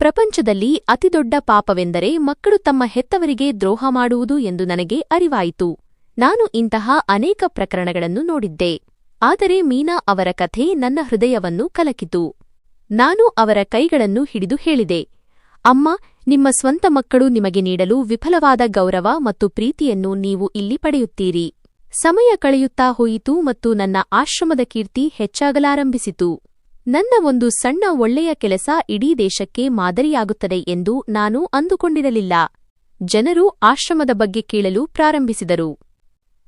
ಪ್ರಪಂಚದಲ್ಲಿ ಅತಿದೊಡ್ಡ ಪಾಪವೆಂದರೆ ಮಕ್ಕಳು ತಮ್ಮ ಹೆತ್ತವರಿಗೆ ದ್ರೋಹ ಮಾಡುವುದು ಎಂದು ನನಗೆ ಅರಿವಾಯಿತು. ನಾನು ಇಂತಹ ಅನೇಕ ಪ್ರಕರಣಗಳನ್ನು ನೋಡಿದ್ದೆ. ಆದರೆ ಮೀನಾ ಅವರ ಕಥೆ ನನ್ನ ಹೃದಯವನ್ನು ಕಲಕಿತು. ನಾನು ಅವರ ಕೈಗಳನ್ನು ಹಿಡಿದು ಹೇಳಿದೆ, ಅಮ್ಮ, ನಿಮ್ಮ ಸ್ವಂತ ಮಕ್ಕಳು ನಿಮಗೆ ನೀಡಲು ವಿಫಲವಾದ ಗೌರವ ಮತ್ತು ಪ್ರೀತಿಯನ್ನು ನೀವು ಇಲ್ಲಿ ಪಡೆಯುತ್ತೀರಿ. ಸಮಯ ಕಳೆಯುತ್ತಾ ಹೋಯಿತು ಮತ್ತು ನನ್ನ ಆಶ್ರಮದ ಕೀರ್ತಿ ಹೆಚ್ಚಾಗಲಾರಂಭಿಸಿತು. ನನ್ನ ಒಂದು ಸಣ್ಣ ಒಳ್ಳೆಯ ಕೆಲಸ ಇಡೀ ದೇಶಕ್ಕೆ ಮಾದರಿಯಾಗುತ್ತದೆ ಎಂದು ನಾನು ಅಂದುಕೊಂಡಿರಲಿಲ್ಲ. ಜನರು ಆಶ್ರಮದ ಬಗ್ಗೆ ಕೇಳಲು ಪ್ರಾರಂಭಿಸಿದರು.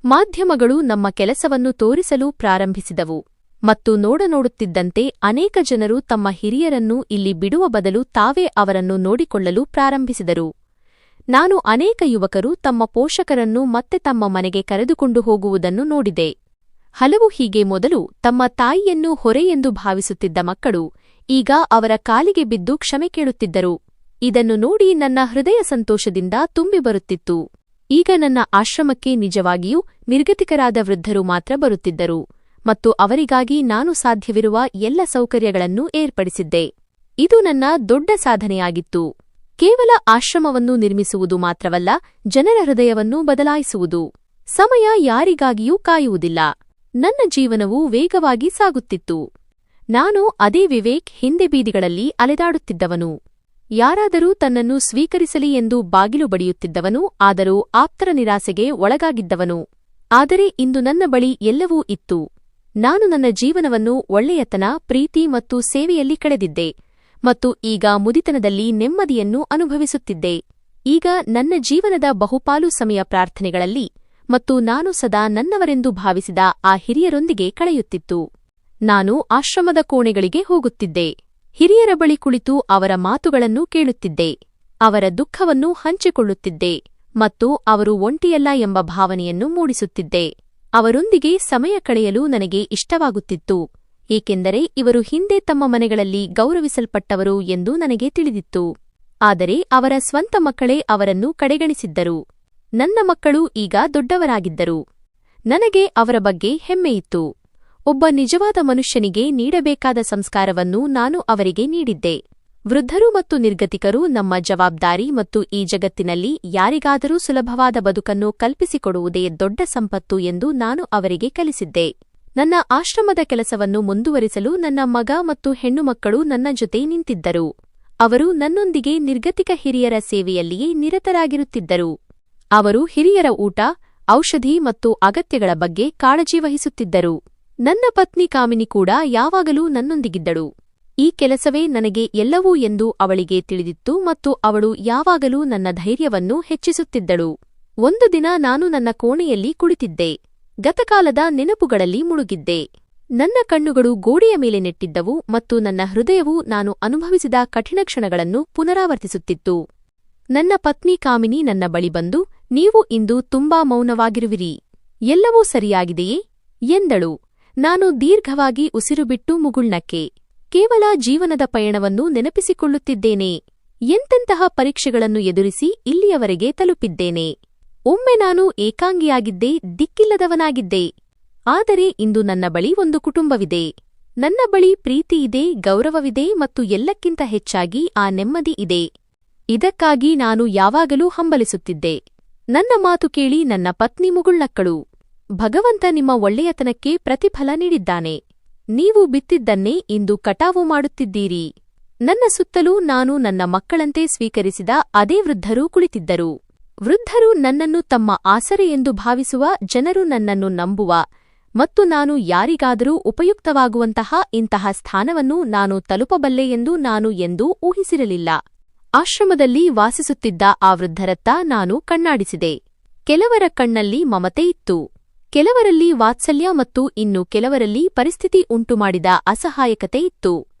ಮಾಧ್ಯಮಗಳು ನಮ್ಮ ಕೆಲಸವನ್ನು ತೋರಿಸಲು ಪ್ರಾರಂಭಿಸಿದವು ಮತ್ತು ನೋಡುತ್ತಿದ್ದಂತೆ ಅನೇಕ ಜನರು ತಮ್ಮ ಹಿರಿಯರನ್ನು ಇಲ್ಲಿ ಬಿಡುವ ಬದಲು ತಾವೇ ಅವರನ್ನು ನೋಡಿಕೊಳ್ಳಲು ಪ್ರಾರಂಭಿಸಿದರು. ನಾನು ಅನೇಕ ಯುವಕರು ತಮ್ಮ ಪೋಷಕರನ್ನು ಮತ್ತೆ ತಮ್ಮ ಮನೆಗೆ ಕರೆದುಕೊಂಡು ಹೋಗುವುದನ್ನು ನೋಡಿದೆ. ಹಲವು ಹೀಗೆ ಮೊದಲು ತಮ್ಮ ತಾಯಿಯನ್ನು ಹೊರೆಯೆಂದು ಭಾವಿಸುತ್ತಿದ್ದ ಮಕ್ಕಳು ಈಗ ಅವರ ಕಾಲಿಗೆ ಬಿದ್ದು ಕ್ಷಮೆ ಕೇಳುತ್ತಿದ್ದರು. ಇದನ್ನು ನೋಡಿ ನನ್ನ ಹೃದಯ ಸಂತೋಷದಿಂದ ತುಂಬಿ ಬರುತ್ತಿತ್ತು. ಈಗ ನನ್ನ ಆಶ್ರಮಕ್ಕೆ ನಿಜವಾಗಿಯೂ ನಿರ್ಗತಿಕರಾದ ವೃದ್ಧರು ಮಾತ್ರ ಬರುತ್ತಿದ್ದರು ಮತ್ತು ಅವರಿಗಾಗಿ ನಾನು ಸಾಧ್ಯವಿರುವ ಎಲ್ಲ ಸೌಕರ್ಯಗಳನ್ನು ಏರ್ಪಡಿಸಿದ್ದೆ. ಇದು ನನ್ನ ದೊಡ್ಡ ಸಾಧನೆಯಾಗಿತ್ತು. ಕೇವಲ ಆಶ್ರಮವನ್ನು ನಿರ್ಮಿಸುವುದು ಮಾತ್ರವಲ್ಲ, ಜನರ ಹೃದಯವನ್ನು ಬದಲಾಯಿಸುವುದು. ಸಮಯ ಯಾರಿಗಾಗಿಯೂ ಕಾಯುವುದಿಲ್ಲ. ನನ್ನ ಜೀವನವು ವೇಗವಾಗಿ ಸಾಗುತ್ತಿತ್ತು. ನಾನು ಅದೇ ವಿವೇಕ್, ಹಿಂದೆ ಬೀದಿಗಳಲ್ಲಿ ಅಲೆದಾಡುತ್ತಿದ್ದವನು. ಯಾರಾದರೂ ತನ್ನನ್ನು ಸ್ವೀಕರಿಸಲಿ ಎಂದು ಬಾಗಿಲು ಬಡಿಯುತ್ತಿದ್ದವನು, ಆದರೂ ಆಪ್ತರ ನಿರಾಸೆಗೆ ಒಳಗಾಗಿದ್ದವನು. ಆದರೆ ಇಂದು ನನ್ನ ಬಳಿ ಎಲ್ಲವೂ ಇತ್ತು. ನಾನು ನನ್ನ ಜೀವನವನ್ನು ಒಳ್ಳೆಯತನ, ಪ್ರೀತಿ ಮತ್ತು ಸೇವೆಯಲ್ಲಿ ಕಳೆದಿದ್ದೆ ಮತ್ತು ಈಗ ಮುದಿತನದಲ್ಲಿ ನೆಮ್ಮದಿಯನ್ನು ಅನುಭವಿಸುತ್ತಿದ್ದೆ. ಈಗ ನನ್ನ ಜೀವನದ ಬಹುಪಾಲು ಸಮಯ ಪ್ರಾರ್ಥನೆಗಳಲ್ಲಿ ಮತ್ತು ನಾನು ಸದಾ ನನ್ನವರೆಂದು ಭಾವಿಸಿದ ಆ ಹಿರಿಯರೊಂದಿಗೆ ಕಳೆಯುತ್ತಿತ್ತು. ನಾನು ಆಶ್ರಮದ ಕೋಣೆಗಳಿಗೆ ಹೋಗುತ್ತಿದ್ದೆ. ಹಿರಿಯರ ಬಳಿ ಕುಳಿತು ಅವರ ಮಾತುಗಳನ್ನು ಕೇಳುತ್ತಿದ್ದೆ. ಅವರ ದುಃಖವನ್ನು ಹಂಚಿಕೊಳ್ಳುತ್ತಿದ್ದೆ ಮತ್ತು ಅವರು ಒಂಟಿಯಲ್ಲ ಎಂಬ ಭಾವನೆಯನ್ನು ಮೂಡಿಸುತ್ತಿದ್ದೆ. ಅವರೊಂದಿಗೆ ಸಮಯ ಕಳೆಯಲು ನನಗೆ ಇಷ್ಟವಾಗುತ್ತಿತ್ತು, ಏಕೆಂದರೆ ಇವರು ಹಿಂದೆ ತಮ್ಮ ಮನೆಗಳಲ್ಲಿ ಗೌರವಿಸಲ್ಪಟ್ಟವರು ಎಂದು ನನಗೆ ತಿಳಿದಿತ್ತು. ಆದರೆ ಅವರ ಸ್ವಂತ ಮಕ್ಕಳೇ ಅವರನ್ನು ಕಡೆಗಣಿಸಿದ್ದರು. ನನ್ನ ಮಕ್ಕಳು ಈಗ ದೊಡ್ಡವರಾಗಿದ್ದರು. ನನಗೆ ಅವರ ಬಗ್ಗೆ ಹೆಮ್ಮೆಯಿತ್ತು. ಒಬ್ಬ ನಿಜವಾದ ಮನುಷ್ಯನಿಗೆ ನೀಡಬೇಕಾದ ಸಂಸ್ಕಾರವನ್ನು ನಾನು ಅವರಿಗೆ ನೀಡಿದ್ದೆ. ವೃದ್ಧರು ಮತ್ತು ನಿರ್ಗತಿಕರು ನಮ್ಮ ಜವಾಬ್ದಾರಿ ಮತ್ತು ಈ ಜಗತ್ತಿನಲ್ಲಿ ಯಾರಿಗಾದರೂ ಸುಲಭವಾದ ಬದುಕನ್ನು ಕಲ್ಪಿಸಿಕೊಡುವುದೇ ದೊಡ್ಡ ಸಂಪತ್ತು ಎಂದು ನಾನು ಅವರಿಗೆ ಕಲಿಸಿದ್ದೆ. ನನ್ನ ಆಶ್ರಮದ ಕೆಲಸವನ್ನು ಮುಂದುವರಿಸಲು ನನ್ನ ಮಗ ಮತ್ತು ಹೆಣ್ಣುಮಕ್ಕಳು ನನ್ನ ಜೊತೆ ನಿಂತಿದ್ದರು. ಅವರು ನನ್ನೊಂದಿಗೆ ನಿರ್ಗತಿಕ ಹಿರಿಯರ ಸೇವೆಯಲ್ಲಿಯೇ ನಿರತರಾಗಿರುತ್ತಿದ್ದರು. ಅವರು ಹಿರಿಯರ ಊಟ, ಔಷಧಿ ಮತ್ತು ಅಗತ್ಯಗಳ ಬಗ್ಗೆ ಕಾಳಜಿ ವಹಿಸುತ್ತಿದ್ದರು. ನನ್ನ ಪತ್ನಿ ಕಾಮಿನಿ ಕೂಡ ಯಾವಾಗಲೂ ನನ್ನೊಂದಿಗಿದ್ದಳು. ಈ ಕೆಲಸವೇ ನನಗೆ ಎಲ್ಲವೂ ಎಂದು ಅವಳಿಗೆ ತಿಳಿದಿತ್ತು ಮತ್ತು ಅವಳು ಯಾವಾಗಲೂ ನನ್ನ ಧೈರ್ಯವನ್ನು ಹೆಚ್ಚಿಸುತ್ತಿದ್ದಳು. ಒಂದು ದಿನ ನಾನು ನನ್ನ ಕೋಣೆಯಲ್ಲಿ ಕುಳಿತಿದ್ದೆ. ಗತಕಾಲದ ನೆನಪುಗಳಲ್ಲಿ ಮುಳುಗಿದ್ದೆ. ನನ್ನ ಕಣ್ಣುಗಳು ಗೋಡೆಯ ಮೇಲೆ ನೆಟ್ಟಿದ್ದವು ಮತ್ತು ನನ್ನ ಹೃದಯವು ನಾನು ಅನುಭವಿಸಿದ ಕಠಿಣ ಕ್ಷಣಗಳನ್ನು ಪುನರಾವರ್ತಿಸುತ್ತಿತ್ತು. ನನ್ನ ಪತ್ನಿ ಕಾಮಿನಿ ನನ್ನ ಬಳಿ ಬಂದು, ನೀವು ಇಂದು ತುಂಬಾ ಮೌನವಾಗಿರುವಿರಿ. ಎಲ್ಲವೂ ಸರಿಯಾಗಿದೆಯೇ ಎಂದಳು. ನಾನು ದೀರ್ಘವಾಗಿ ಉಸಿರುಬಿಟ್ಟು ಮುಗುಳ್ನಕ್ಕೆ. ಕೇವಲ ಜೀವನದ ಪಯಣವನ್ನು ನೆನಪಿಸಿಕೊಳ್ಳುತ್ತಿದ್ದೇನೆ. ಎಂತೆಂತಹ ಪರೀಕ್ಷೆಗಳನ್ನು ಎದುರಿಸಿ ಇಲ್ಲಿಯವರೆಗೆ ತಲುಪಿದ್ದೇನೆ. ಒಮ್ಮೆ ನಾನು ಏಕಾಂಗಿಯಾಗಿದ್ದೆ, ದಿಕ್ಕಿಲ್ಲದವನಾಗಿದ್ದೆ. ಆದರೆ ಇಂದು ನನ್ನ ಬಳಿ ಒಂದು ಕುಟುಂಬವಿದೆ. ನನ್ನ ಬಳಿ ಪ್ರೀತಿಯಿದೆ, ಗೌರವವಿದೆ ಮತ್ತು ಎಲ್ಲಕ್ಕಿಂತ ಹೆಚ್ಚಾಗಿ ಆ ನೆಮ್ಮದಿ ಇದೆ. ಇದಕ್ಕಾಗಿ ನಾನು ಯಾವಾಗಲೂ ಹಂಬಲಿಸುತ್ತಿದ್ದೆ. ನನ್ನ ಮಾತು ಕೇಳಿ ನನ್ನ ಪತ್ನಿ ಮುಗುಳ್ನಕ್ಕಳು. ಭಗವಂತ ನಿಮ್ಮ ಒಳ್ಳೆಯತನಕ್ಕೆ ಪ್ರತಿಫಲ ನೀಡಿದ್ದಾನೆ. ನೀವು ಬಿತ್ತಿದ್ದನ್ನೇ ಇಂದು ಕಟಾವು ಮಾಡುತ್ತಿದ್ದೀರಿ. ನನ್ನ ಸುತ್ತಲೂ ನಾನು ನನ್ನ ಮಕ್ಕಳಂತೆ ಸ್ವೀಕರಿಸಿದ ಅದೇ ವೃದ್ಧರು ಕುಳಿತಿದ್ದರು. ವೃದ್ಧರು ನನ್ನನ್ನು ತಮ್ಮ ಆಸರೆ ಎಂದು ಭಾವಿಸುವ ಜನರು, ನನ್ನನ್ನು ನಂಬುವ ಮತ್ತು ನಾನು ಯಾರಿಗಾದರೂ ಉಪಯುಕ್ತವಾಗುವಂತಹ ಇಂತಹ ಸ್ಥಾನವನ್ನು ನಾನು ತಲುಪಬಲ್ಲೆ ಎಂದು ನಾನು ಎಂದೂ ಊಹಿಸಿರಲಿಲ್ಲ. ಆಶ್ರಮದಲ್ಲಿ ವಾಸಿಸುತ್ತಿದ್ದ ಆ ವೃದ್ಧರತ್ತ ನಾನು ಕಣ್ಣಾಡಿಸಿದೆ. ಕೆಲವರ ಕಣ್ಣಲ್ಲಿ ಮಮತೆ ಇತ್ತು, ಕೆಲವರಲ್ಲಿ ವಾತ್ಸಲ್ಯ ಮತ್ತು ಇನ್ನು ಕೆಲವರಲ್ಲಿ ಪರಿಸ್ಥಿತಿ ಉಂಟುಮಾಡಿದ ಅಸಹಾಯಕತೆ ಇತ್ತು.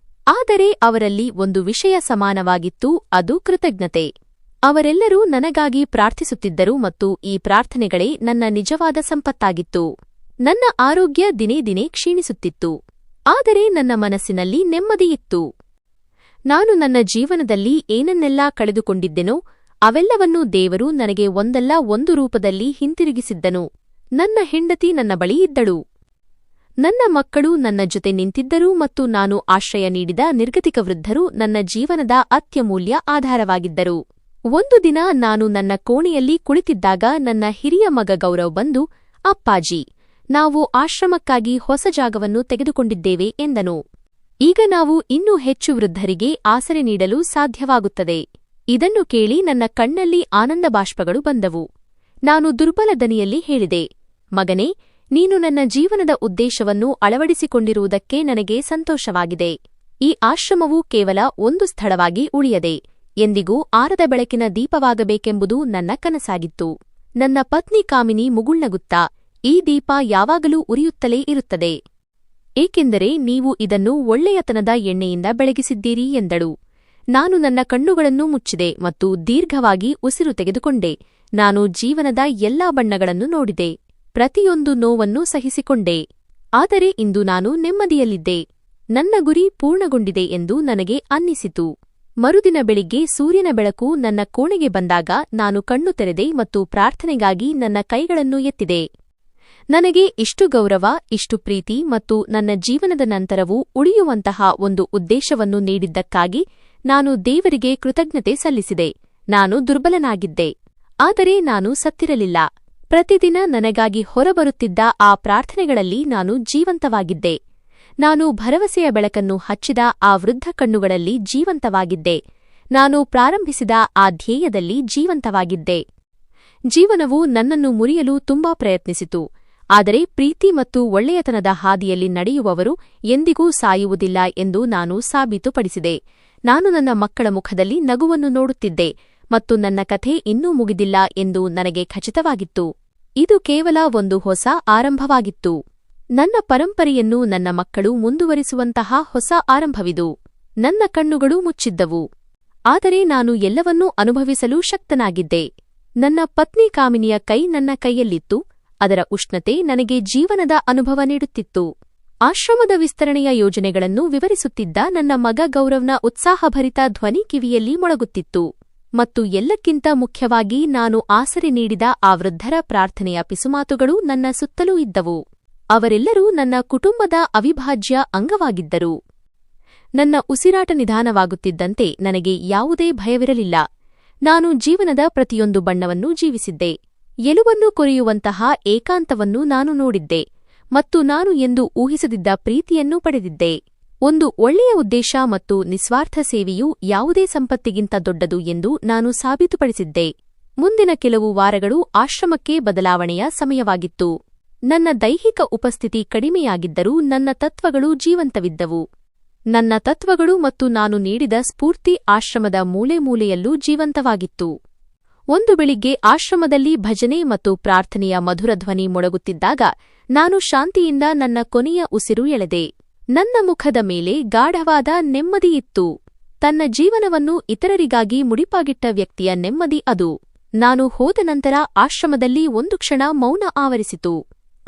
ಆದರೆ ಅವರಲ್ಲಿ ಒಂದು ವಿಷಯ ಸಮಾನವಾಗಿತ್ತು, ಅದು ಕೃತಜ್ಞತೆ. ಅವರೆಲ್ಲರೂ ನನಗಾಗಿ ಪ್ರಾರ್ಥಿಸುತ್ತಿದ್ದರು ಮತ್ತು ಈ ಪ್ರಾರ್ಥನೆಗಳೇ ನನ್ನ ನಿಜವಾದ ಸಂಪತ್ತಾಗಿತ್ತು. ನನ್ನ ಆರೋಗ್ಯ ದಿನೇ ದಿನೇ ಕ್ಷೀಣಿಸುತ್ತಿತ್ತು, ಆದರೆ ನನ್ನ ಮನಸ್ಸಿನಲ್ಲಿ ನೆಮ್ಮದಿಯಿತ್ತು. ನಾನು ನನ್ನ ಜೀವನದಲ್ಲಿ ಏನನ್ನೆಲ್ಲಾ ಕಳೆದುಕೊಂಡಿದ್ದೆನೋ ಅವೆಲ್ಲವನ್ನೂ ದೇವರು ನನಗೆ ಒಂದಲ್ಲ ಒಂದು ರೂಪದಲ್ಲಿ ಹಿಂತಿರುಗಿಸಿದ್ದನು. ನನ್ನ ಹೆಂಡತಿ ನನ್ನ ಬಳಿ ಇದ್ದಳು, ನನ್ನ ಮಕ್ಕಳು ನನ್ನ ಜೊತೆ ನಿಂತಿದ್ದರು ಮತ್ತು ನಾನು ಆಶ್ರಯ ನೀಡಿದ ನಿರ್ಗತಿಕ ವೃದ್ಧರು ನನ್ನ ಜೀವನದ ಅತ್ಯಮೂಲ್ಯ ಆಧಾರವಾಗಿದ್ದರು. ಒಂದು ದಿನ ನಾನು ನನ್ನ ಕೋಣೆಯಲ್ಲಿ ಕುಳಿತಿದ್ದಾಗ ನನ್ನ ಹಿರಿಯ ಮಗ ಗೌರವ್ ಬಂದು, ಅಪ್ಪಾಜಿ, ನಾವು ಆಶ್ರಮಕ್ಕಾಗಿ ಹೊಸ ಜಾಗವನ್ನು ತೆಗೆದುಕೊಂಡಿದ್ದೇವೆ ಎಂದನು. ಈಗ ನಾವು ಇನ್ನೂ ಹೆಚ್ಚು ವೃದ್ಧರಿಗೆ ಆಸರೆ ನೀಡಲು ಸಾಧ್ಯವಾಗುತ್ತದೆ. ಇದನ್ನು ಕೇಳಿ ನನ್ನ ಕಣ್ಣಲ್ಲಿ ಆನಂದ ಬಾಷ್ಪಗಳು ಬಂದವು. ನಾನು ದುರ್ಬಲ ದನಿಯಲ್ಲಿ ಹೇಳಿದೆ, ಮಗನೇ, ನೀನು ನನ್ನ ಜೀವನದ ಉದ್ದೇಶವನ್ನು ಅಳವಡಿಸಿಕೊಂಡಿರುವುದಕ್ಕೆ ನನಗೆ ಸಂತೋಷವಾಗಿದೆ. ಈ ಆಶ್ರಮವು ಕೇವಲ ಒಂದು ಸ್ಥಳವಾಗಿ ಉಳಿಯದೆ ಎಂದಿಗೂ ಆರದ ಬೆಳಕಿನ ದೀಪವಾಗಬೇಕೆಂಬುದು ನನ್ನ ಕನಸಾಗಿತ್ತು. ನನ್ನ ಪತ್ನಿ ಕಾಮಿನಿ ಮುಗುಳ್ನಗುತ್ತಾ, ಈ ದೀಪ ಯಾವಾಗಲೂ ಉರಿಯುತ್ತಲೇ ಇರುತ್ತದೆ, ಏಕೆಂದರೆ ನೀವು ಇದನ್ನು ಒಳ್ಳೆಯತನದ ಎಣ್ಣೆಯಿಂದ ಬೆಳಗಿಸಿದ್ದೀರಿ ಎಂದಳು. ನಾನು ನನ್ನ ಕಣ್ಣುಗಳನ್ನು ಮುಚ್ಚಿದೆ ಮತ್ತು ದೀರ್ಘವಾಗಿ ಉಸಿರು ತೆಗೆದುಕೊಂಡೆ. ನಾನು ಜೀವನದ ಎಲ್ಲಾ ಬಣ್ಣಗಳನ್ನು ನೋಡಿದೆ, ಪ್ರತಿಯೊಂದು ನೋವನ್ನು ಸಹಿಸಿಕೊಂಡೆ. ಆದರೆ ಇಂದು ನಾನು ನೆಮ್ಮದಿಯಲ್ಲಿದ್ದೆ. ನನ್ನ ಗುರಿ ಪೂರ್ಣಗೊಂಡಿದೆ ಎಂದು ನನಗೆ ಅನ್ನಿಸಿತು. ಮರುದಿನ ಬೆಳಿಗ್ಗೆ ಸೂರ್ಯನ ಬೆಳಕು ನನ್ನ ಕೋಣೆಗೆ ಬಂದಾಗ ನಾನು ಕಣ್ಣು ತೆರೆದೆ ಮತ್ತು ಪ್ರಾರ್ಥನೆಗಾಗಿ ನನ್ನ ಕೈಗಳನ್ನು ಎತ್ತಿದೆ. ನನಗೆ ಇಷ್ಟು ಗೌರವ, ಇಷ್ಟು ಪ್ರೀತಿ ಮತ್ತು ನನ್ನ ಜೀವನದ ನಂತರವೂ ಉಳಿಯುವಂತಹ ಒಂದು ಉದ್ದೇಶವನ್ನು ನೀಡಿದ್ದಕ್ಕಾಗಿ ನಾನು ದೇವರಿಗೆ ಕೃತಜ್ಞತೆ ಸಲ್ಲಿಸಿದೆ. ನಾನು ದುರ್ಬಲನಾಗಿದ್ದೆ, ಆದರೆ ನಾನು ಸತ್ತಿರಲಿಲ್ಲ. ಪ್ರತಿದಿನ ನನಗಾಗಿ ಹೊರಬರುತ್ತಿದ್ದ ಆ ಪ್ರಾರ್ಥನೆಗಳಲ್ಲಿ ನಾನು ಜೀವಂತವಾಗಿದ್ದೆ. ನಾನು ಭರವಸೆಯ ಬೆಳಕನ್ನು ಹಚ್ಚಿದ ಆ ವೃದ್ಧ ಕಣ್ಣುಗಳಲ್ಲಿ ಜೀವಂತವಾಗಿದ್ದೆ. ನಾನು ಪ್ರಾರಂಭಿಸಿದ ಆ ಧ್ಯೇಯದಲ್ಲಿ ಜೀವಂತವಾಗಿದ್ದೆ. ಜೀವನವು ನನ್ನನ್ನು ಮುರಿಯಲು ತುಂಬಾ ಪ್ರಯತ್ನಿಸಿತು, ಆದರೆ ಪ್ರೀತಿ ಮತ್ತು ಒಳ್ಳೆಯತನದ ಹಾದಿಯಲ್ಲಿ ನಡೆಯುವವರು ಎಂದಿಗೂ ಸಾಯುವುದಿಲ್ಲ ಎಂದು ನಾನು ಸಾಬೀತುಪಡಿಸಿದೆ. ನಾನು ನನ್ನ ಮಕ್ಕಳ ಮುಖದಲ್ಲಿ ನಗುವನ್ನು ನೋಡುತ್ತಿದ್ದೆ ಮತ್ತು ನನ್ನ ಕಥೆ ಇನ್ನೂ ಮುಗಿದಿಲ್ಲ ಎಂದು ನನಗೆ ಖಚಿತವಾಗಿತ್ತು. ಇದು ಕೇವಲ ಒಂದು ಹೊಸ ಆರಂಭವಾಗಿತ್ತು. ನನ್ನ ಪರಂಪರೆಯನ್ನು ನನ್ನ ಮಕ್ಕಳು ಮುಂದುವರಿಸುವಂತಹ ಹೊಸ ಆರಂಭವಿದು. ನನ್ನ ಕಣ್ಣುಗಳು ಮುಚ್ಚಿದ್ದವು, ಆದರೆ ನಾನು ಎಲ್ಲವನ್ನೂ ಅನುಭವಿಸಲು ಶಕ್ತನಾಗಿದ್ದೆ. ನನ್ನ ಪತ್ನಿ ಕಾಮಿನಿಯ ಕೈ ನನ್ನ ಕೈಯಲ್ಲಿತ್ತು, ಅದರ ಉಷ್ಣತೆ ನನಗೆ ಜೀವನದ ಅನುಭವ ನೀಡುತ್ತಿತ್ತು. ಆಶ್ರಮದ ವಿಸ್ತರಣೆಯ ಯೋಜನೆಗಳನ್ನು ವಿವರಿಸುತ್ತಿದ್ದ ನನ್ನ ಮಗ ಗೌರವ್ನ ಉತ್ಸಾಹಭರಿತ ಧ್ವನಿ ಕಿವಿಯಲ್ಲಿ ಮೊಳಗುತ್ತಿತ್ತು. ಮತ್ತು ಎಲ್ಲಕ್ಕಿಂತ ಮುಖ್ಯವಾಗಿ ನಾನು ಆಸರೆ ನೀಡಿದ ಆ ವೃದ್ಧರ ಪ್ರಾರ್ಥನೆಯ ಪಿಸುಮಾತುಗಳು ನನ್ನ ಸುತ್ತಲೂ ಇದ್ದವು. ಅವರೆಲ್ಲರೂ ನನ್ನ ಕುಟುಂಬದ ಅವಿಭಾಜ್ಯ ಅಂಗವಾಗಿದ್ದರು. ನನ್ನ ಉಸಿರಾಟ ನಿಧಾನವಾಗುತ್ತಿದ್ದಂತೆ ನನಗೆ ಯಾವುದೇ ಭಯವಿರಲಿಲ್ಲ. ನಾನು ಜೀವನದ ಪ್ರತಿಯೊಂದು ಬಣ್ಣವನ್ನೂ ಜೀವಿಸಿದ್ದೆ. ಎಲುಬನ್ನು ಕೊರೆಯುವಂತಹ ಏಕಾಂತವನ್ನು ನಾನು ನೋಡಿದ್ದೆ ಮತ್ತು ನಾನು ಎಂದು ಊಹಿಸದಿದ್ದ ಪ್ರೀತಿಯನ್ನೂ ಪಡೆದಿದ್ದೆ. ಒಂದು ಒಳ್ಳೆಯ ಉದ್ದೇಶ ಮತ್ತು ನಿಸ್ವಾರ್ಥ ಸೇವೆಯು ಯಾವುದೇ ಸಂಪತ್ತಿಗಿಂತ ದೊಡ್ಡದು ಎಂದು ನಾನು ಸಾಬೀತುಪಡಿಸಿದ್ದೆ. ಮುಂದಿನ ಕೆಲವು ವಾರಗಳು ಆಶ್ರಮಕ್ಕೆ ಬದಲಾವಣೆಯ ಸಮಯವಾಗಿತ್ತು. ನನ್ನ ದೈಹಿಕ ಉಪಸ್ಥಿತಿ ಕಡಿಮೆಯಾಗಿದ್ದರೂ ನನ್ನ ತತ್ವಗಳು ಜೀವಂತವಿದ್ದವು. ನನ್ನ ತತ್ವಗಳು ಮತ್ತು ನಾನು ನೀಡಿದ ಸ್ಫೂರ್ತಿ ಆಶ್ರಮದ ಮೂಲೆ ಮೂಲೆಯಲ್ಲೂ ಜೀವಂತವಾಗಿತ್ತು. ಒಂದು ಬೆಳಿಗ್ಗೆ ಆಶ್ರಮದಲ್ಲಿ ಭಜನೆ ಮತ್ತು ಪ್ರಾರ್ಥನೆಯ ಮಧುರ ಧ್ವನಿ ಮೊಳಗುತ್ತಿದ್ದಾಗ ನಾನು ಶಾಂತಿಯಿಂದ ನನ್ನ ಕೊನೆಯ ಉಸಿರು ಎಳೆದೆ. ನನ್ನ ಮುಖದ ಮೇಲೆ ಗಾಢವಾದ ನೆಮ್ಮದಿಯಿತ್ತು. ತನ್ನ ಜೀವನವನ್ನು ಇತರರಿಗಾಗಿ ಮುಡಿಪಾಗಿಟ್ಟ ವ್ಯಕ್ತಿಯ ನೆಮ್ಮದಿ ಅದು. ನಾನು ಹೋದ ನಂತರ ಆಶ್ರಮದಲ್ಲಿ ಒಂದು ಕ್ಷಣ ಮೌನ ಆವರಿಸಿತು.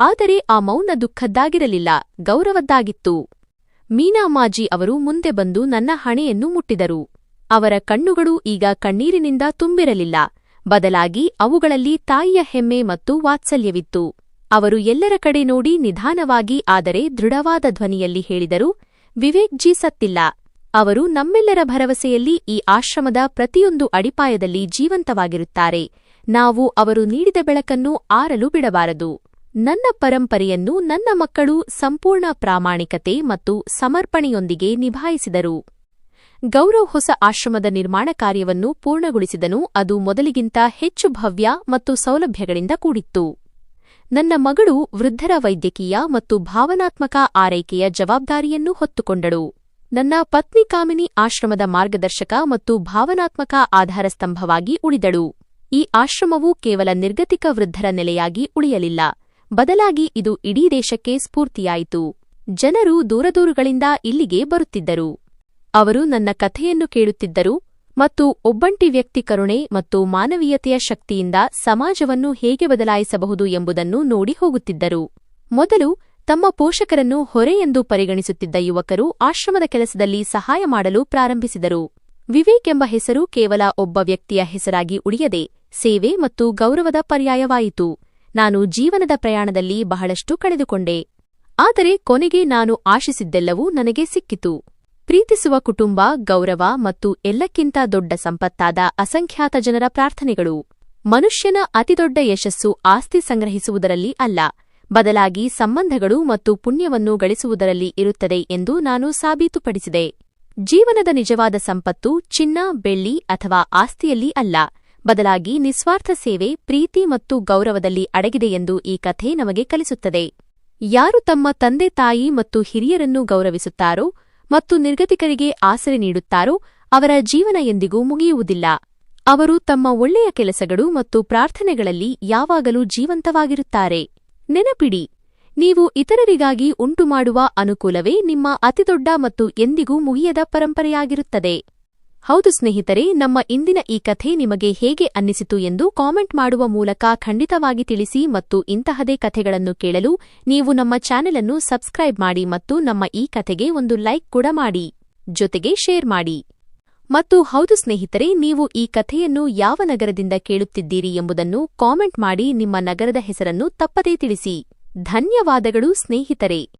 ಆದರೆ ಆ ಮೌನ ದುಃಖದ್ದಾಗಿರಲಿಲ್ಲ, ಗೌರವದ್ದಾಗಿತ್ತು. ಮೀನಾಮಾಜಿ ಅವರು ಮುಂದೆ ಬಂದು ನನ್ನ ಹಣೆಯನ್ನು ಮುಟ್ಟಿದರು. ಅವರ ಕಣ್ಣುಗಳು ಈಗ ಕಣ್ಣೀರಿನಿಂದ ತುಂಬಿರಲಿಲ್ಲ, ಬದಲಾಗಿ ಅವುಗಳಲ್ಲಿ ತಾಯಿಯ ಹೆಮ್ಮೆ ಮತ್ತು ವಾತ್ಸಲ್ಯವಿತ್ತು. ಅವರು ಎಲ್ಲರ ಕಡೆ ನೋಡಿ ನಿಧಾನವಾಗಿ ಆದರೆ ದೃಢವಾದ ಧ್ವನಿಯಲ್ಲಿ ಹೇಳಿದರು, ವಿವೇಕ್ ಜಿ ಸತ್ತಿಲ್ಲ. ಅವರು ನಮ್ಮೆಲ್ಲರ ಭರವಸೆಯಲ್ಲಿ ಈ ಆಶ್ರಮದ ಪ್ರತಿಯೊಂದು ಅಡಿಪಾಯದಲ್ಲಿ ಜೀವಂತವಾಗಿರುತ್ತಾರೆ. ನಾವು ಅವರು ನೀಡಿದ ಬೆಳಕನ್ನು ಆರಲು ಬಿಡಬಾರದು. ನನ್ನ ಪರಂಪರೆಯನ್ನು ನನ್ನ ಮಕ್ಕಳು ಸಂಪೂರ್ಣ ಪ್ರಾಮಾಣಿಕತೆ ಮತ್ತು ಸಮರ್ಪಣೆಯೊಂದಿಗೆ ನಿಭಾಯಿಸಿದರು. ಗೌರವ್ ಹೊಸ ಆಶ್ರಮದ ನಿರ್ಮಾಣ ಕಾರ್ಯವನ್ನು ಪೂರ್ಣಗೊಳಿಸಿದನು. ಅದು ಮೊದಲಿಗಿಂತ ಹೆಚ್ಚು ಭವ್ಯ ಮತ್ತು ಸೌಲಭ್ಯಗಳಿಂದ ಕೂಡಿತ್ತು. ನನ್ನ ಮಗಳು ವೃದ್ಧರ ವೈದ್ಯಕೀಯ ಮತ್ತು ಭಾವನಾತ್ಮಕ ಆರೈಕೆಯ ಜವಾಬ್ದಾರಿಯನ್ನು ಹೊತ್ತುಕೊಂಡಳು. ನನ್ನ ಪತ್ನಿ ಕಾಮಿನಿ ಆಶ್ರಮದ ಮಾರ್ಗದರ್ಶಕ ಮತ್ತು ಭಾವನಾತ್ಮಕ ಆಧಾರಸ್ತಂಭವಾಗಿ ಉಳಿದಳು. ಈ ಆಶ್ರಮವು ಕೇವಲ ನಿರ್ಗತಿಕ ವೃದ್ಧರ ನೆಲೆಯಾಗಿ ಉಳಿಯಲಿಲ್ಲ, ಬದಲಾಗಿ ಇದು ಇಡೀ ದೇಶಕ್ಕೆ ಸ್ಫೂರ್ತಿಯಾಯಿತು. ಜನರು ದೂರದೂರುಗಳಿಂದ ಇಲ್ಲಿಗೆ ಬರುತ್ತಿದ್ದರು. ಅವರು ನನ್ನ ಕಥೆಯನ್ನು ಕೇಳುತ್ತಿದ್ದರು ಮತ್ತು ಒಬ್ಬಂಟಿ ವ್ಯಕ್ತಿ ಕರುಣೆ ಮತ್ತು ಮಾನವೀಯತೆಯ ಶಕ್ತಿಯಿಂದ ಸಮಾಜವನ್ನು ಹೇಗೆ ಬದಲಾಯಿಸಬಹುದು ಎಂಬುದನ್ನು ನೋಡಿ ಹೋಗುತ್ತಿದ್ದರು. ಮೊದಲು ತಮ್ಮ ಪೋಷಕರನ್ನು ಹೊರೆ ಎಂದು ಪರಿಗಣಿಸುತ್ತಿದ್ದ ಯುವಕರು ಆಶ್ರಮದ ಕೆಲಸದಲ್ಲಿ ಸಹಾಯ ಮಾಡಲು ಪ್ರಾರಂಭಿಸಿದರು. ವಿವೇಕ್ ಎಂಬ ಹೆಸರು ಕೇವಲ ಒಬ್ಬ ವ್ಯಕ್ತಿಯ ಹೆಸರಾಗಿ ಉಳಿಯದೆ ಸೇವೆ ಮತ್ತು ಗೌರವದ ಪರ್ಯಾಯವಾಯಿತು. ನಾನು ಜೀವನದ ಪ್ರಯಾಣದಲ್ಲಿ ಬಹಳಷ್ಟು ಕಳೆದುಕೊಂಡೆ, ಆದರೆ ಕೊನೆಗೆ ನಾನು ಆಶಿಸಿದ್ದೆಲ್ಲವೂ ನನಗೆ ಸಿಕ್ಕಿತು. ಪ್ರೀತಿಸುವ ಕುಟುಂಬ, ಗೌರವ ಮತ್ತು ಎಲ್ಲಕ್ಕಿಂತ ದೊಡ್ಡ ಸಂಪತ್ತಾದ ಅಸಂಖ್ಯಾತ ಜನರ ಪ್ರಾರ್ಥನೆಗಳು. ಮನುಷ್ಯನ ಅತಿದೊಡ್ಡ ಯಶಸ್ಸು ಆಸ್ತಿ ಸಂಗ್ರಹಿಸುವುದರಲ್ಲಿ ಅಲ್ಲ, ಬದಲಾಗಿ ಸಂಬಂಧಗಳು ಮತ್ತು ಪುಣ್ಯವನ್ನು ಗಳಿಸುವುದರಲ್ಲಿ ಇರುತ್ತದೆ ಎಂದು ನಾನು ಸಾಬೀತುಪಡಿಸಿದೆ. ಜೀವನದ ನಿಜವಾದ ಸಂಪತ್ತು ಚಿನ್ನ, ಬೆಳ್ಳಿ ಅಥವಾ ಆಸ್ತಿಯಲ್ಲಿ ಅಲ್ಲ, ಬದಲಾಗಿ ನಿಸ್ವಾರ್ಥ ಸೇವೆ, ಪ್ರೀತಿ ಮತ್ತು ಗೌರವದಲ್ಲಿ ಅಡಗಿದೆ ಎಂದು ಈ ಕಥೆ ನಮಗೆ ಕಲಿಸುತ್ತದೆ. ಯಾರು ತಮ್ಮ ತಂದೆ ತಾಯಿ ಮತ್ತು ಹಿರಿಯರನ್ನು ಗೌರವಿಸುತ್ತಾರೋ ಮತ್ತು ನಿರ್ಗತಿಕರಿಗೆ ಆಸರೆ ನೀಡುತ್ತಾರೋ ಅವರ ಜೀವನ ಎಂದಿಗೂ ಮುಗಿಯುವುದಿಲ್ಲ. ಅವರು ತಮ್ಮ ಒಳ್ಳೆಯ ಕೆಲಸಗಳು ಮತ್ತು ಪ್ರಾರ್ಥನೆಗಳಲ್ಲಿ ಯಾವಾಗಲೂ ಜೀವಂತವಾಗಿರುತ್ತಾರೆ. ನೆನಪಿಡಿ, ನೀವು ಇತರರಿಗಾಗಿ ಉಂಟುಮಾಡುವ ಅನುಕೂಲವೇ ನಿಮ್ಮ ಅತಿದೊಡ್ಡ ಮತ್ತು ಎಂದಿಗೂ ಮುಗಿಯದ ಪರಂಪರೆಯಾಗಿರುತ್ತದೆ. ಹೌದು ಸ್ನೇಹಿತರೆ, ನಮ್ಮ ಇಂದಿನ ಈ ಕಥೆ ನಿಮಗೆ ಹೇಗೆ ಅನ್ನಿಸಿತು ಎಂದು ಕಾಮೆಂಟ್ ಮಾಡುವ ಮೂಲಕ ಖಂಡಿತವಾಗಿ ತಿಳಿಸಿ ಮತ್ತು ಇಂತಹದೇ ಕಥೆಗಳನ್ನು ಕೇಳಲು ನೀವು ನಮ್ಮ ಚಾನೆಲ್ ಅನ್ನು ಸಬ್ಸ್ಕ್ರೈಬ್ ಮಾಡಿ ಮತ್ತು ನಮ್ಮ ಈ ಕಥೆಗೆ ಒಂದು ಲೈಕ್ ಕೂಡ ಮಾಡಿ, ಜೊತೆಗೆ ಶೇರ್ ಮಾಡಿ. ಮತ್ತು ಹೌದು ಸ್ನೇಹಿತರೆ, ನೀವು ಈ ಕಥೆಯನ್ನು ಯಾವ ನಗರದಿಂದ ಕೇಳುತ್ತಿದ್ದೀರಿ ಎಂಬುದನ್ನು ಕಾಮೆಂಟ್ ಮಾಡಿ ನಿಮ್ಮ ನಗರದ ಹೆಸರನ್ನು ತಪ್ಪದೇ ತಿಳಿಸಿ. ಧನ್ಯವಾದಗಳು ಸ್ನೇಹಿತರೆ.